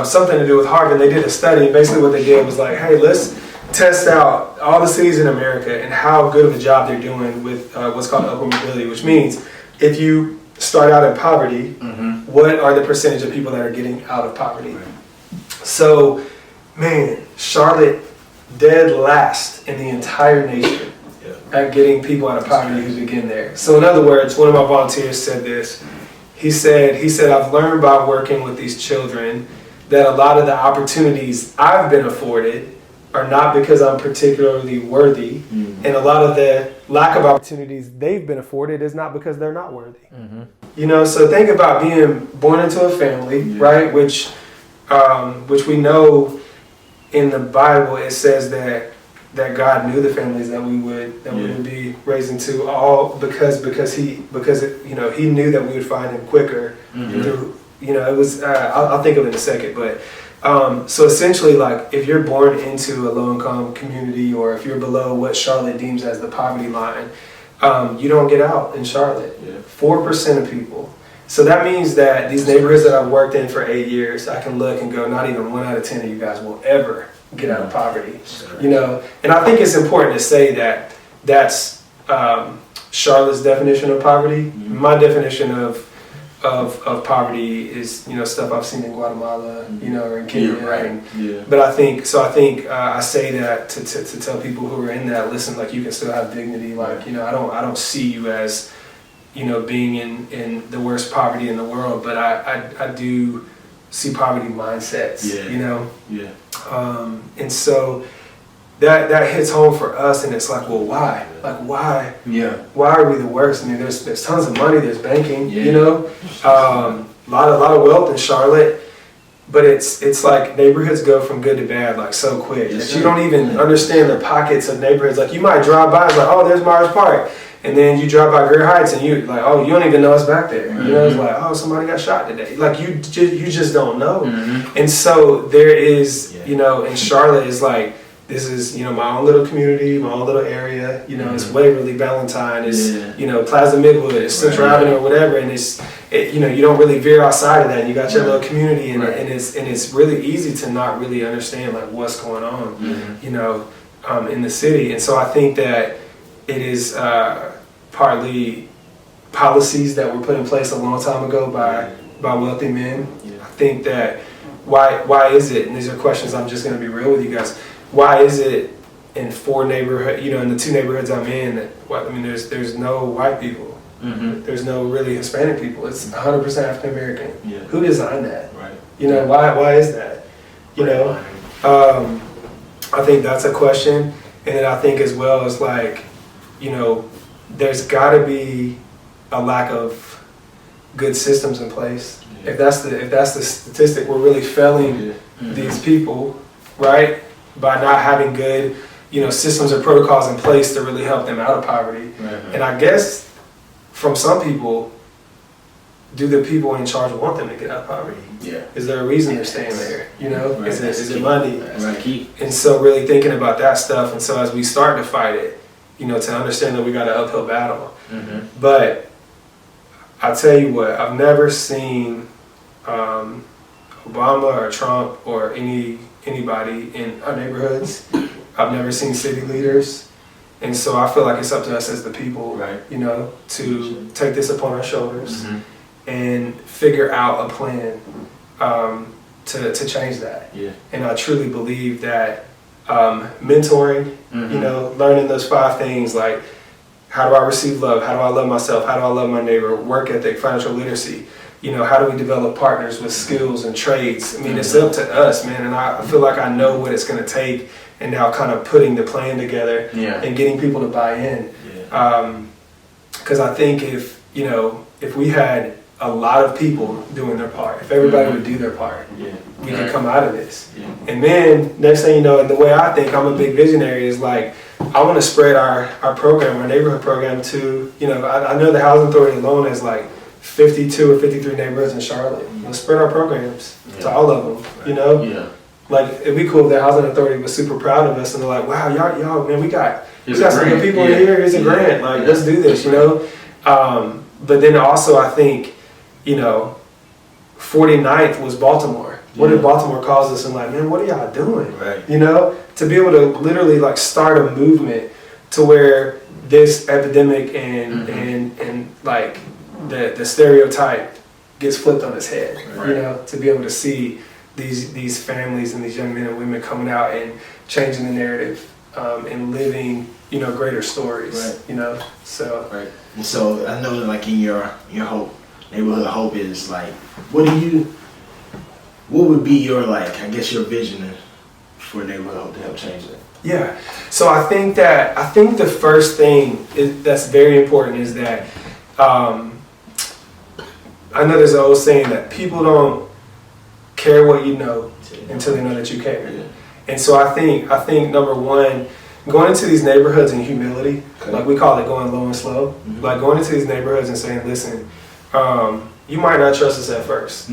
something to do with Harvard. They did a study, and basically what they did was like, hey, let's test out all the cities in America and how good of a job they're doing with what's called upward mobility, which means if you start out in poverty, what are the percentage of people that are getting out of poverty? So, man, Charlotte dead last in the entire nation at getting people out of poverty who begin there. So in other words, one of my volunteers said this. he said, I've learned by working with these children that a lot of the opportunities I've been afforded are not because I'm particularly worthy, and a lot of the lack of opportunities they've been afforded is not because they're not worthy. You know, so think about being born into a family, right? Which we know in the Bible it says that God knew the families that we would be raised into, all because he knew that we would find him quicker through, it was I'll think of it in a second, but so essentially, like, if you're born into a low-income community, or if you're below what Charlotte deems as the poverty line, you don't get out in Charlotte. 4% of people. So that means that these neighborhoods that I've worked in for 8 years, I can look and go, not even 1 out of 10 of you guys will ever get out of poverty. And I think it's important to say that that's Charlotte's definition of poverty. My definition of poverty is stuff I've seen in Guatemala, or in Kenya. But I think I say that to tell people who are in that, listen, like, you can still have dignity. Like, I don't see you as being in the worst poverty in the world, but I do see poverty mindsets. And so that hits home for us, and it's like, well, why? Like, why? Why are we the worst? I mean, there's tons of money, there's banking, a lot of wealth in Charlotte, but it's like neighborhoods go from good to bad like so quick that you don't even understand the pockets of neighborhoods. Like, you might drive by, it's like, oh, there's Myers Park, and then you drive by Greer Heights, and you like, oh, you don't even know it's back there. It's like, oh, somebody got shot today. Like, you just don't know. And so there is, in Charlotte, is like, this is, my own little community, my own little area. It's Waverly, Ballantyne, it's, Plaza Midwood, it's Central Avenue or whatever, and you don't really veer outside of that. You got your little community, and it's really easy to not really understand like what's going on, in the city. And so I think that it is partly policies that were put in place a long time ago by wealthy men. I think that why is it? And these are questions I'm just going to be real with you guys. Why is it in 4 neighborhoods, in the 2 neighborhoods I'm in, there's no white people, there's no really Hispanic people, it's 100% African American. Who designed that? Why is that? I think that's a question, and then I think as well as like, there's got to be a lack of good systems in place. If that's the statistic, we're really failing these people, right? By not having good, systems or protocols in place to really help them out of poverty. And I guess from some people, do the people in charge want them to get out of poverty? Is there a reason they're staying there? Is it money? And so really thinking about that stuff. And so as we start to fight it, to understand that we got an uphill battle. But I tell you what, I've never seen Obama or Trump or anybody in our neighborhoods. I've never seen city leaders. And so I feel like it's up to us as the people, to take this upon our shoulders and figure out a plan to change that. And I truly believe that mentoring, learning those 5 things, like, how do I receive love? How do I love myself? How do I love my neighbor? Work ethic, financial literacy. How do we develop partners with skills and trades? I mean, it's up to us, man. And I feel like I know what it's going to take, and now kind of putting the plan together and getting people to buy in. Because I think if we had a lot of people doing their part, if everybody would do their part, we could come out of this. And then next thing you know, and the way I think, I'm a big visionary, is like, I want to spread our program, our neighborhood program to, I know the Housing Authority alone has like 52 or 53 neighborhoods in Charlotte. Let's spread our programs to all of them, Like, it'd be cool if the Housing Authority was super proud of us and they're like, wow, y'all, man, we got some good people in here, here's a grant, like, let's do this, But then also I think, 49th was Baltimore. What did Baltimore calls us and like, man, what are y'all doing? To be able to literally like start a movement to where this epidemic and like the stereotype gets flipped on its head. To be able to see these families and these young men and women coming out and changing the narrative and living, greater stories. So. And so I know that, like, in your hope Neighborhood Hope is like, what would be your, like, I guess your vision for Neighborhood Hope to help change that? Yeah. So I think the first thing that's very important is that I know there's an old saying that people don't care what you know until they know that you care. Yeah. And so I think number one, going into these neighborhoods in humility, like we call it going low and slow, like going into these neighborhoods and saying, listen, you might not trust us at first,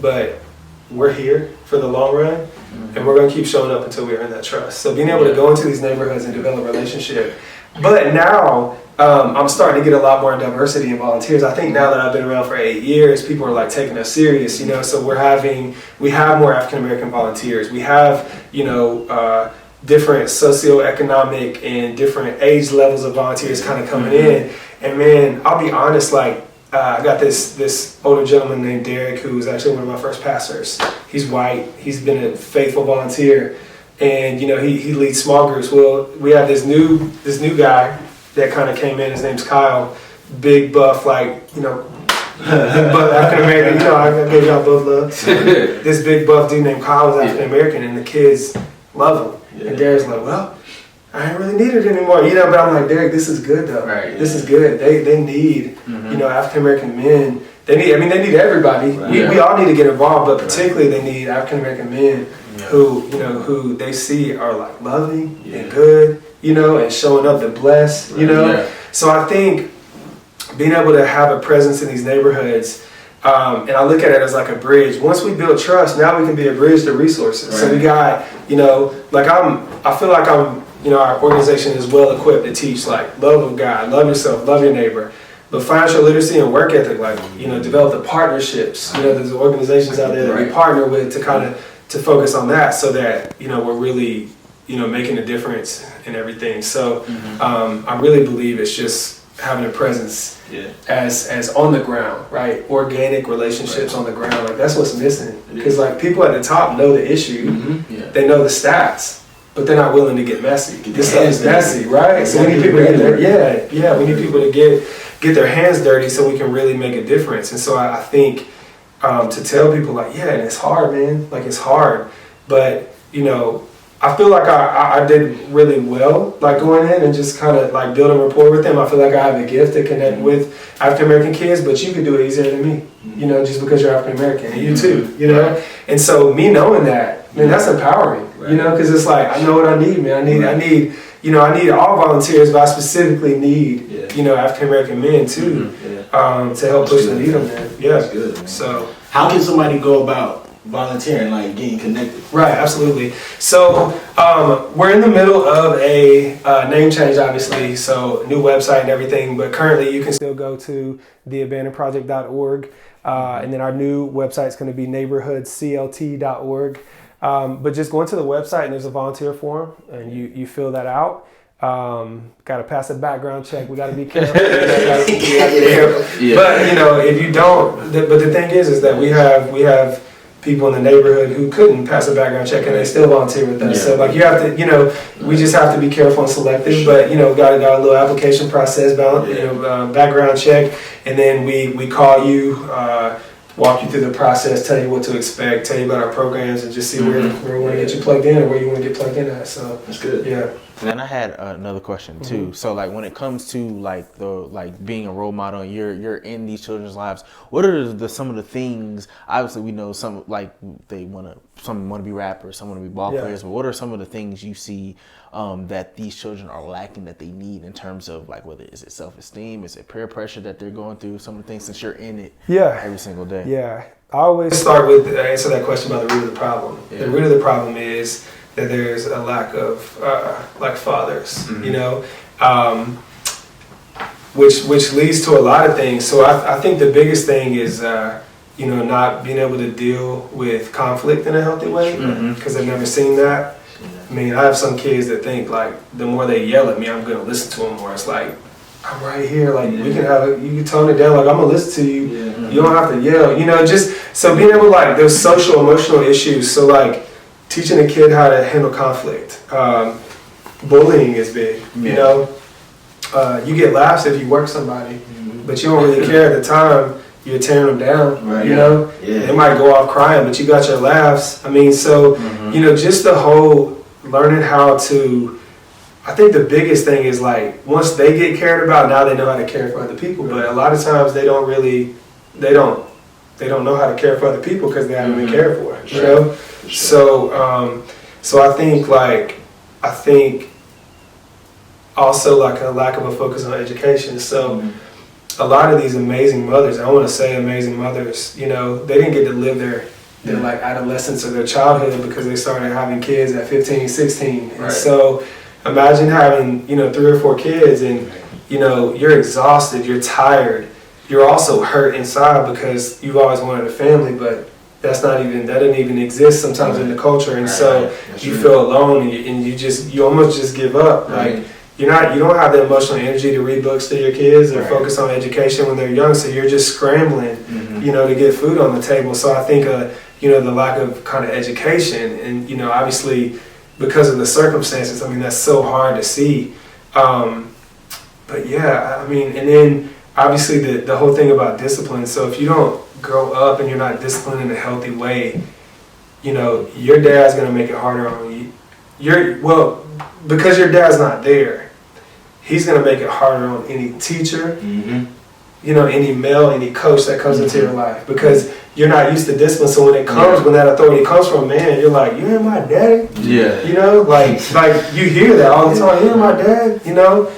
but we're here for the long run, and we're going to keep showing up until we earn that trust. So being able to go into these neighborhoods and develop a relationship. But now I'm starting to get a lot more diversity in volunteers. I think now that I've been around for 8 years, people are like taking us serious, you know. So we have more African American volunteers. We have, you know, different socioeconomic and different age levels of volunteers kind of coming in. And man, I'll be honest, like I got this older gentleman named Derek, who was actually one of my first pastors. He's white. He's been a faithful volunteer, and you know he leads small groups. Well, we have this new guy that kind of came in. His name's Kyle, big buff, like, you know, big buff African American. You know, I gave y'all both love. This big buff dude named Kyle is African American, and the kids love him. And Derek's like, well, I ain't really need it anymore, you know. But I'm like, Derek, this is good though. Right, this is good. They need, you know, African American men. They need everybody. Right. We all need to get involved, but particularly they need African American men who, you know, who they see are like loving and good, you know, and showing up to bless, you know. Yeah. So I think being able to have a presence in these neighborhoods, and I look at it as like a bridge. Once we build trust, now we can be a bridge to resources. Right. So we got, you know, like I feel like you know, our organization is well equipped to teach like love of God, love yourself, love your neighbor. But financial literacy and work ethic, like, you know, develop the partnerships. You know, there's organizations out there that we partner with to kind of to focus on that, so that, you know, we're really, you know, making a difference in everything. So I really believe it's just having a presence as on the ground, right? Organic relationships on the ground, like that's what's missing. Because like people at the top know the issue, they know the stats, but they're not willing to get messy. This stuff is messy, right? So we need people to get there. We need people to get their hands dirty so we can really make a difference. And so I think to tell people like, and it's hard, man. Like it's hard, but you know, I feel like I did really well, like going in and just kind of like building rapport with them. I feel like I have a gift to connect with African American kids, but you could do it easier than me, you know, just because you're African American, and you too, you know. And so me knowing that, man, that's empowering, you know, because it's like I know what I need, man. I need, you know, I need all volunteers, but I specifically need, you know, African American men too, to help push the needle, man. Yeah, that's good, man. So how can somebody go about volunteering, like getting connected? Right, absolutely. So we're in the middle of a name change, obviously, so new website and everything, but currently you can still go to theabandonedproject.org, and then our new website is going to be neighborhoodclt.org. But just go into the website and there's a volunteer form, and you fill that out. Got to pass a background check. We got to be careful. But you know, if you don't, but the thing is that we have people in the neighborhood who couldn't pass a background check and they still volunteer with us. So like you have to, you know, we just have to be careful and selective. But you know, got a little application process, background check, and then we call you, walk you through the process, tell you what to expect, tell you about our programs, and just see where we want to get you plugged in or where you want to get plugged in at. So that's good. Yeah. And then I had another question too. So like when it comes to like being a role model, you're in these children's lives. What are some of the things? Obviously, we know some like some want to be rappers, some want to be ball players. But what are some of the things you see that these children are lacking that they need in terms of like whether is it self-esteem, is it peer pressure that they're going through? Some of the things since you're in it every single day. Yeah, I always start with answer that question by the root of the problem. The root of the problem is that there's a lack of like fathers, you know, which leads to a lot of things. So I think the biggest thing is you know, not being able to deal with conflict in a healthy way, because I've never seen that. I mean, I have some kids that think like the more they yell at me, I'm gonna listen to them more. It's like, I'm right here, like we can you can tone it down, like I'm gonna listen to you. You don't have to yell, you know. Just so being able to, like, there's social emotional issues. So like teaching a kid how to handle conflict. Bullying is big, you know. You get laughs if you work somebody, but you don't really care at the time. you're tearing them down. Right. You know, they might go off crying, but you got your laughs. I mean, so you know, just the whole learning how to. I think the biggest thing is like once they get cared about, now they know how to care for other people. But a lot of times they don't know how to care for other people because they haven't been cared for. You know, so I think also like a lack of a focus on education. So a lot of these amazing mothers, I want to say amazing mothers, you know, they didn't get to live their like adolescence or their childhood because they started having kids at 15, 16. And so imagine having, you know, 3 or 4 kids and, you know, you're exhausted, you're tired, you're also hurt inside because you've always wanted a family, but that doesn't even exist sometimes in the culture. And so you feel alone and you almost just give up. Like you don't have the emotional energy to read books to your kids or focus on education when they're young. So you're just scrambling, you know, to get food on the table. So I think, you know, the lack of kind of education and, you know, obviously because of the circumstances, I mean, that's so hard to see. But yeah, I mean, and then obviously the whole thing about discipline. So if you don't grow up and you're not disciplined in a healthy way, you know, your dad's going to make it harder on you. Because your dad's not there, he's going to make it harder on any teacher, you know, any male, any coach that comes into your life because you're not used to discipline. So when it comes, when that authority comes from man, you're like, you ain't my daddy. Yeah. You know, like you hear that all the time. You ain't my dad, you know?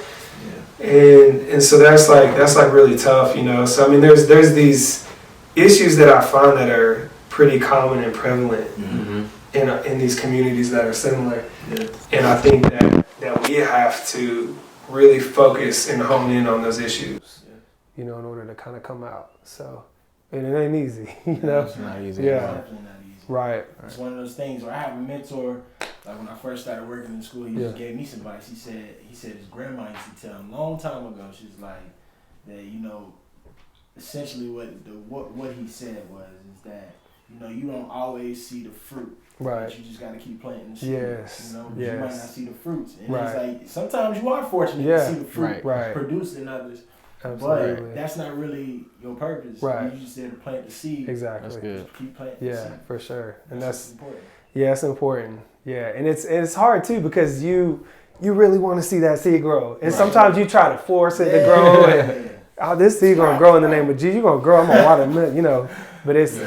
And so that's like really tough, you know? So I mean, there's these issues that I find that are pretty common and prevalent in these communities that are similar. And I think that we have to really focus and hone in on those issues, you know, in order to kind of come out. So, and it ain't easy, you know? It's not easy. It's definitely not easy. Right. It's one of those things where I have a mentor, like when I first started working in school, he just gave me some advice. He said his grandma used to tell him a long time ago, she was like, that, you know, essentially what he said is that, you know, you don't always see the fruit. Right. But you just got to keep planting the seeds. Yes. You know, you might not see the fruits. And right. it's like, sometimes you are fortunate to see the fruit produced in others. Absolutely. But that's not really your purpose. Right. You just there to plant the seed. Exactly. That's good. Keep planting the seed. Yeah, for sure. And that's important. Yeah, it's important. Yeah, and it's hard too because you really want to see that seed grow. And sometimes you try to force it to grow. And, oh, this seed gonna grow in the name of Jesus. You're gonna grow. I'm gonna water it, you know. But it's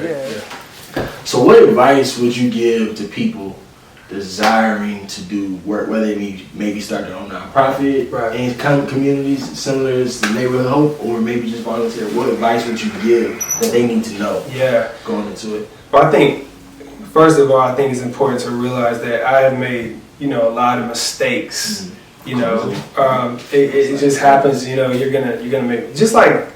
So what advice would you give to people desiring to do work, whether they maybe start their own nonprofit in communities similar as the Neighborhood Hope, or maybe just volunteer? What advice would you give that they need to know going into it? Well, I think, first of all, I think it's important to realize that I have made, you know, a lot of mistakes. You know, it just happens. You know, you're gonna make just like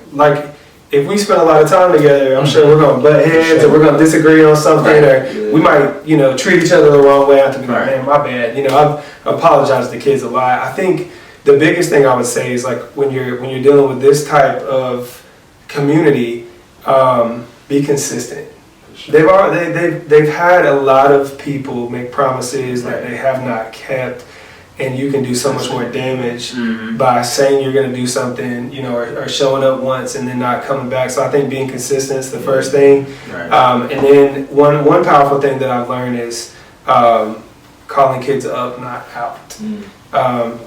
if we spend a lot of time together, I'm sure we're gonna butt heads or we're gonna disagree on something, or we might, you know, treat each other the wrong way. I have to be like, man, my bad. You know, I've apologized to kids a lot. I think the biggest thing I would say is like when you're dealing with this type of community, be consistent. They've had a lot of people make promises that they have not kept. And you can do so much more damage by saying you're going to do something, you know, or showing up once and then not coming back. So I think being consistent is the first thing. And then one powerful thing that I've learned is calling kids up, not out.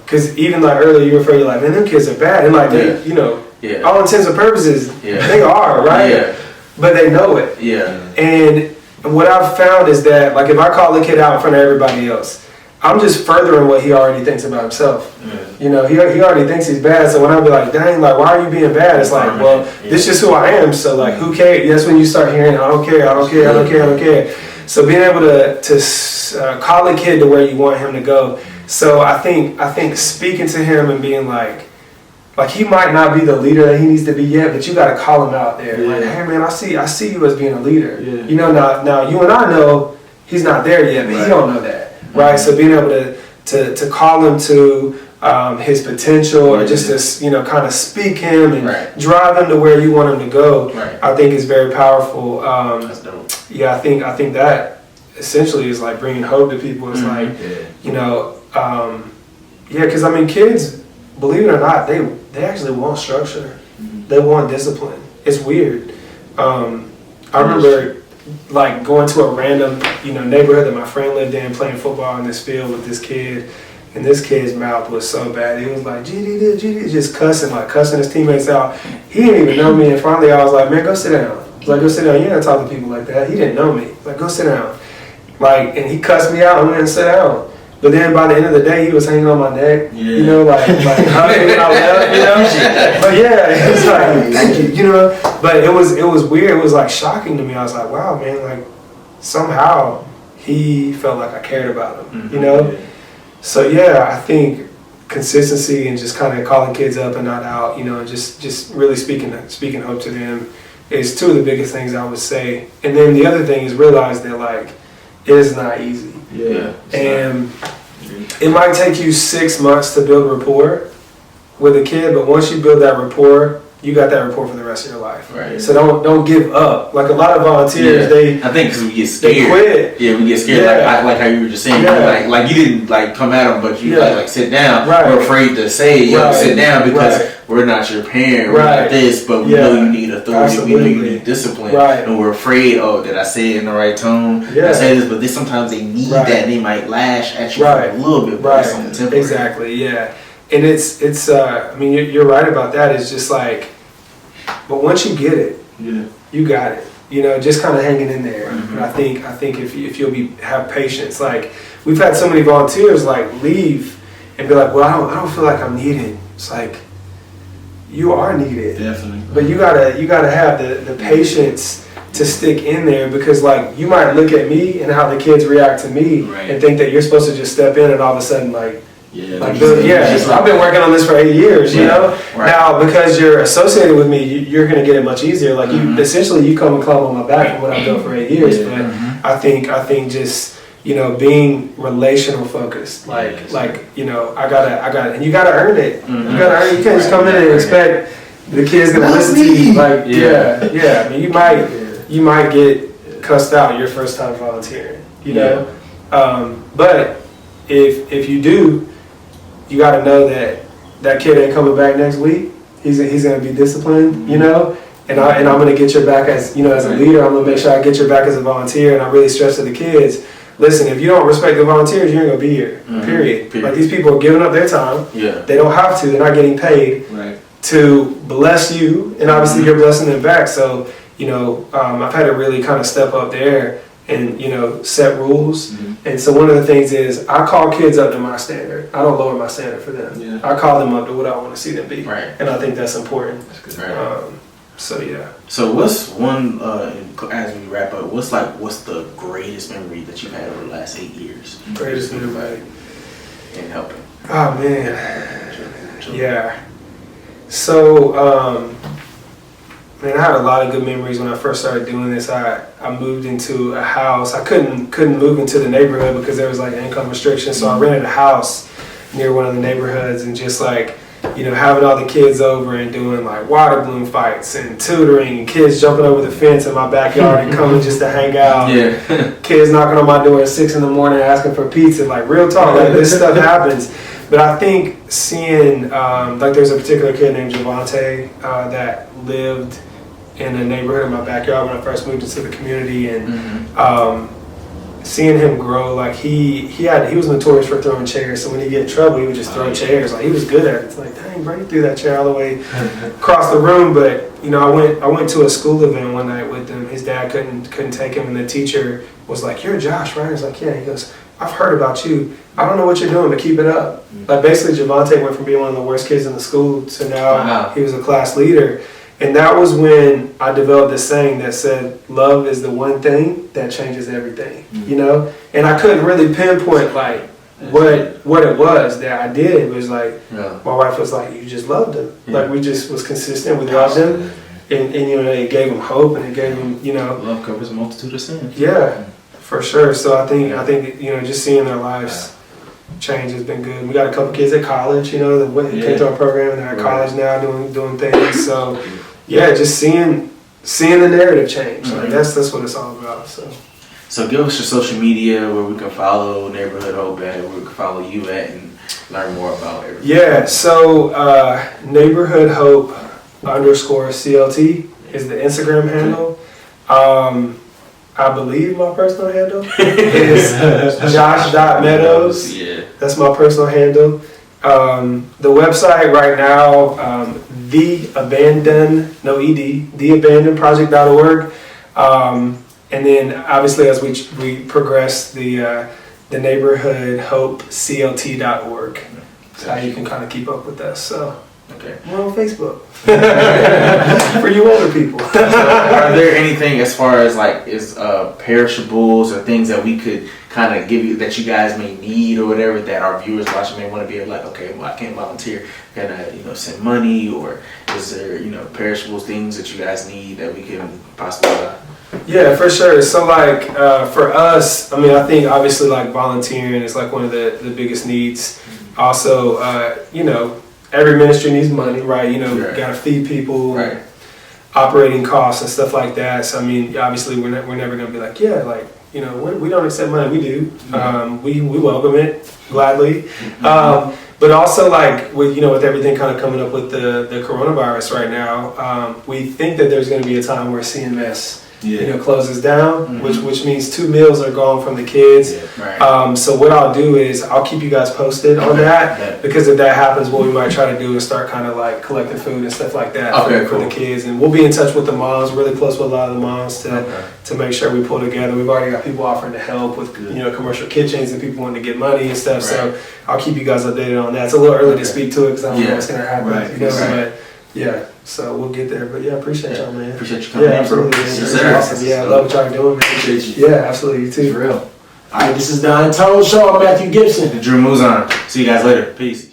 Because even like earlier you referred to like, man, them kids are bad. And like, they, you know, all intents and purposes, they are, right? But they know it. And what I've found is that like if I call a kid out in front of everybody else, I'm just furthering what he already thinks about himself. You know, he already thinks he's bad. So when I be like, dang, like, why are you being bad? It's like, well, this is just who I am. So like, who cares? That's when you start hearing, I don't care. So being able to call a kid to where you want him to go. So I think speaking to him and being like he might not be the leader that he needs to be yet, but you got to call him out there. Like, hey man, I see you as being a leader. You know, now you and I know he's not there yet, but he don't know that. Right, so being able to call him to his potential, or just to, you know, kind of speak him and drive him to where you want him to go, I think is very powerful. That's dope. Yeah, I think that essentially is like bringing hope to people. It's like, you know, because I mean, kids, believe it or not, they actually want structure. They want discipline. It's weird. I remember like going to a random, neighborhood that my friend lived in, playing football in this field with this kid, and this kid's mouth was so bad. He was like, GD, just cussing his teammates out. He didn't even know me, and finally I was like, man, go sit down. I was like, go sit down. You don't talk to people like that. He didn't know me. Like, go sit down. Like, and he cussed me out and went and sat down. But then by the end of the day, he was hanging on my neck, like hugging when I left, But yeah, it's like, thank you, But it was weird. It was like shocking to me. I was like, wow, man, like somehow he felt like I cared about him, So yeah, I think consistency and just kind of calling kids up and not out, and just really speaking hope to them is two of the biggest things I would say. And then the other thing is realize that like it is not easy. Yeah. And it might take you 6 months to build rapport with a kid, but once you build that rapport, you got that rapport for the rest of your life. Right. So don't give up. Like a lot of volunteers, I think because we get scared. They quit. Yeah, we get scared. Yeah. Like how you were just saying. Yeah. Like you didn't like come at them, but you like sit down. Right. We're afraid to say sit down because we're not your parent. We're not this, but we know you need authority. Absolutely. We know you need discipline, and we're afraid. Oh, did I say it in the right tone? Did I say this? But then sometimes they need that. And they might lash at you for a little bit, but it's something temporary. Exactly. Yeah. And it's. I mean, you're right about that. It's just like. But once you get it, you got it. Just kind of hanging in there. Mm-hmm. And I think if you'll have patience, like we've had so many volunteers like leave and be like, well, I don't feel like I'm needed. It's like you are needed. Definitely. But you gotta have the patience to stick in there because like you might look at me and how the kids react to me and think that you're supposed to just step in and all of a sudden like. I've been working on this for 8 years, Right. Now, because you're associated with me, you're going to get it much easier. Like essentially, you come and climb on my back from what I've done for 8 years. But I think just being relational focused, I gotta, and you gotta earn it. You gotta earn it. You can't just come in and expect the kids gonna listen to you. Like, I mean, you might get cussed out your first time volunteering, but if you do. You got to know that kid ain't coming back next week. He's going to be disciplined, and I'm going to get your back as as a leader. I'm going to make sure I get your back as a volunteer, and I really stress to the kids. Listen, if you don't respect the volunteers, you ain't going to be here. Period. Like these people are giving up their time. Yeah. They don't have to. They're not getting paid to bless you, and obviously you're blessing them back. So I've had to really kind of step up there. And set rules. And so one of the things is I call kids up to my standard. I don't lower my standard for them. I call them up to what I want to see them be. And I think that's important. So what's one as we wrap up? What's the greatest memory that you've had over the last 8 years? Greatest memory in helping. Oh man, yeah. So. Man, I had a lot of good memories when I first started doing this. I moved into a house. I couldn't move into the neighborhood because there was like income restrictions. So I rented a house near one of the neighborhoods and just like, having all the kids over and doing like water balloon fights and tutoring and kids jumping over the fence in my backyard and coming just to hang out. Yeah. Kids knocking on my door at 6 a.m. asking for pizza. Like real talk, like this stuff happens. But I think seeing, like there's a particular kid named Javante that lived in a neighborhood in my backyard when I first moved into the community, and seeing him grow, like he was notorious for throwing chairs. So when he get in trouble, he would just throw chairs. Like he was good at it. It's like, dang, bro, he threw that chair all the way across the room. But I went to a school event one night with him. His dad couldn't take him, and the teacher was like, "You're Josh, right?" He's like, "Yeah." He goes, "I've heard about you. I don't know what you're doing, but keep it up." Like basically, Javante went from being one of the worst kids in the school to now he was a class leader. And that was when I developed this saying that said, love is the one thing that changes everything, And I couldn't really pinpoint like what it was that I did. It was like, my wife was like, you just loved him. Yeah. Like we just was consistent. We loved him. And it gave him hope and it gave him, Love covers a multitude of sins. Yeah, for sure. So I think just seeing their lives change has been good. We got a couple kids at college, that came to our program and they're at college now doing things. So yeah, just seeing the narrative change. Like that's what it's all about. So give us your social media where we can follow Neighborhood Hope at, where we can follow you at, and learn more about everything. Yeah. So Neighborhood Hope _CLT is the Instagram handle. I believe my personal handle is Josh.Meadows. Yeah. That's my personal handle. The website right now, theabandonproject.org. And then obviously as we progress, the neighborhood hope CLT.org. That's how you can kind of keep up with us. So okay, we're on Facebook for you older people. So are there anything as far as like perishables or things that we could kind of give you that you guys may need or whatever that our viewers watching may want to be able like, okay, well I can't volunteer, can I send money, or is there perishables, things that you guys need that we can possibly buy? Yeah, for sure. So like for us, I mean, I think obviously like volunteering is like one of the biggest needs. Also, every ministry needs money, right? You got to feed people, right? Operating costs and stuff like that. So I mean, obviously we're never gonna be like, we don't accept money. We do. We welcome it gladly. But also like with everything kind of coming up with the coronavirus right now, we think that there's going to be a time where CMS closes down, which means 2 meals are gone from the kids. Yeah, right. So what I'll do is I'll keep you guys posted on that, because if that happens, what we might try to do is start kind of like collecting food and stuff like that for the kids, and we'll be in touch with the moms, really close with a lot of the moms to make sure we pull together. We've already got people offering to help with commercial kitchens and people wanting to get money and stuff. Right. So I'll keep you guys updated on that. It's a little early to speak to it because I don't know what's gonna happen. Right. But yeah, so we'll get there. But yeah, appreciate y'all, man. Appreciate you coming in, bro. Yes, awesome. Yeah, I love what y'all doing, man. Appreciate you. Yeah, absolutely. You too. For real. All right, this is the Untold Show. I'm Matthew Gibson. Drew Muzan. See you guys later. Peace.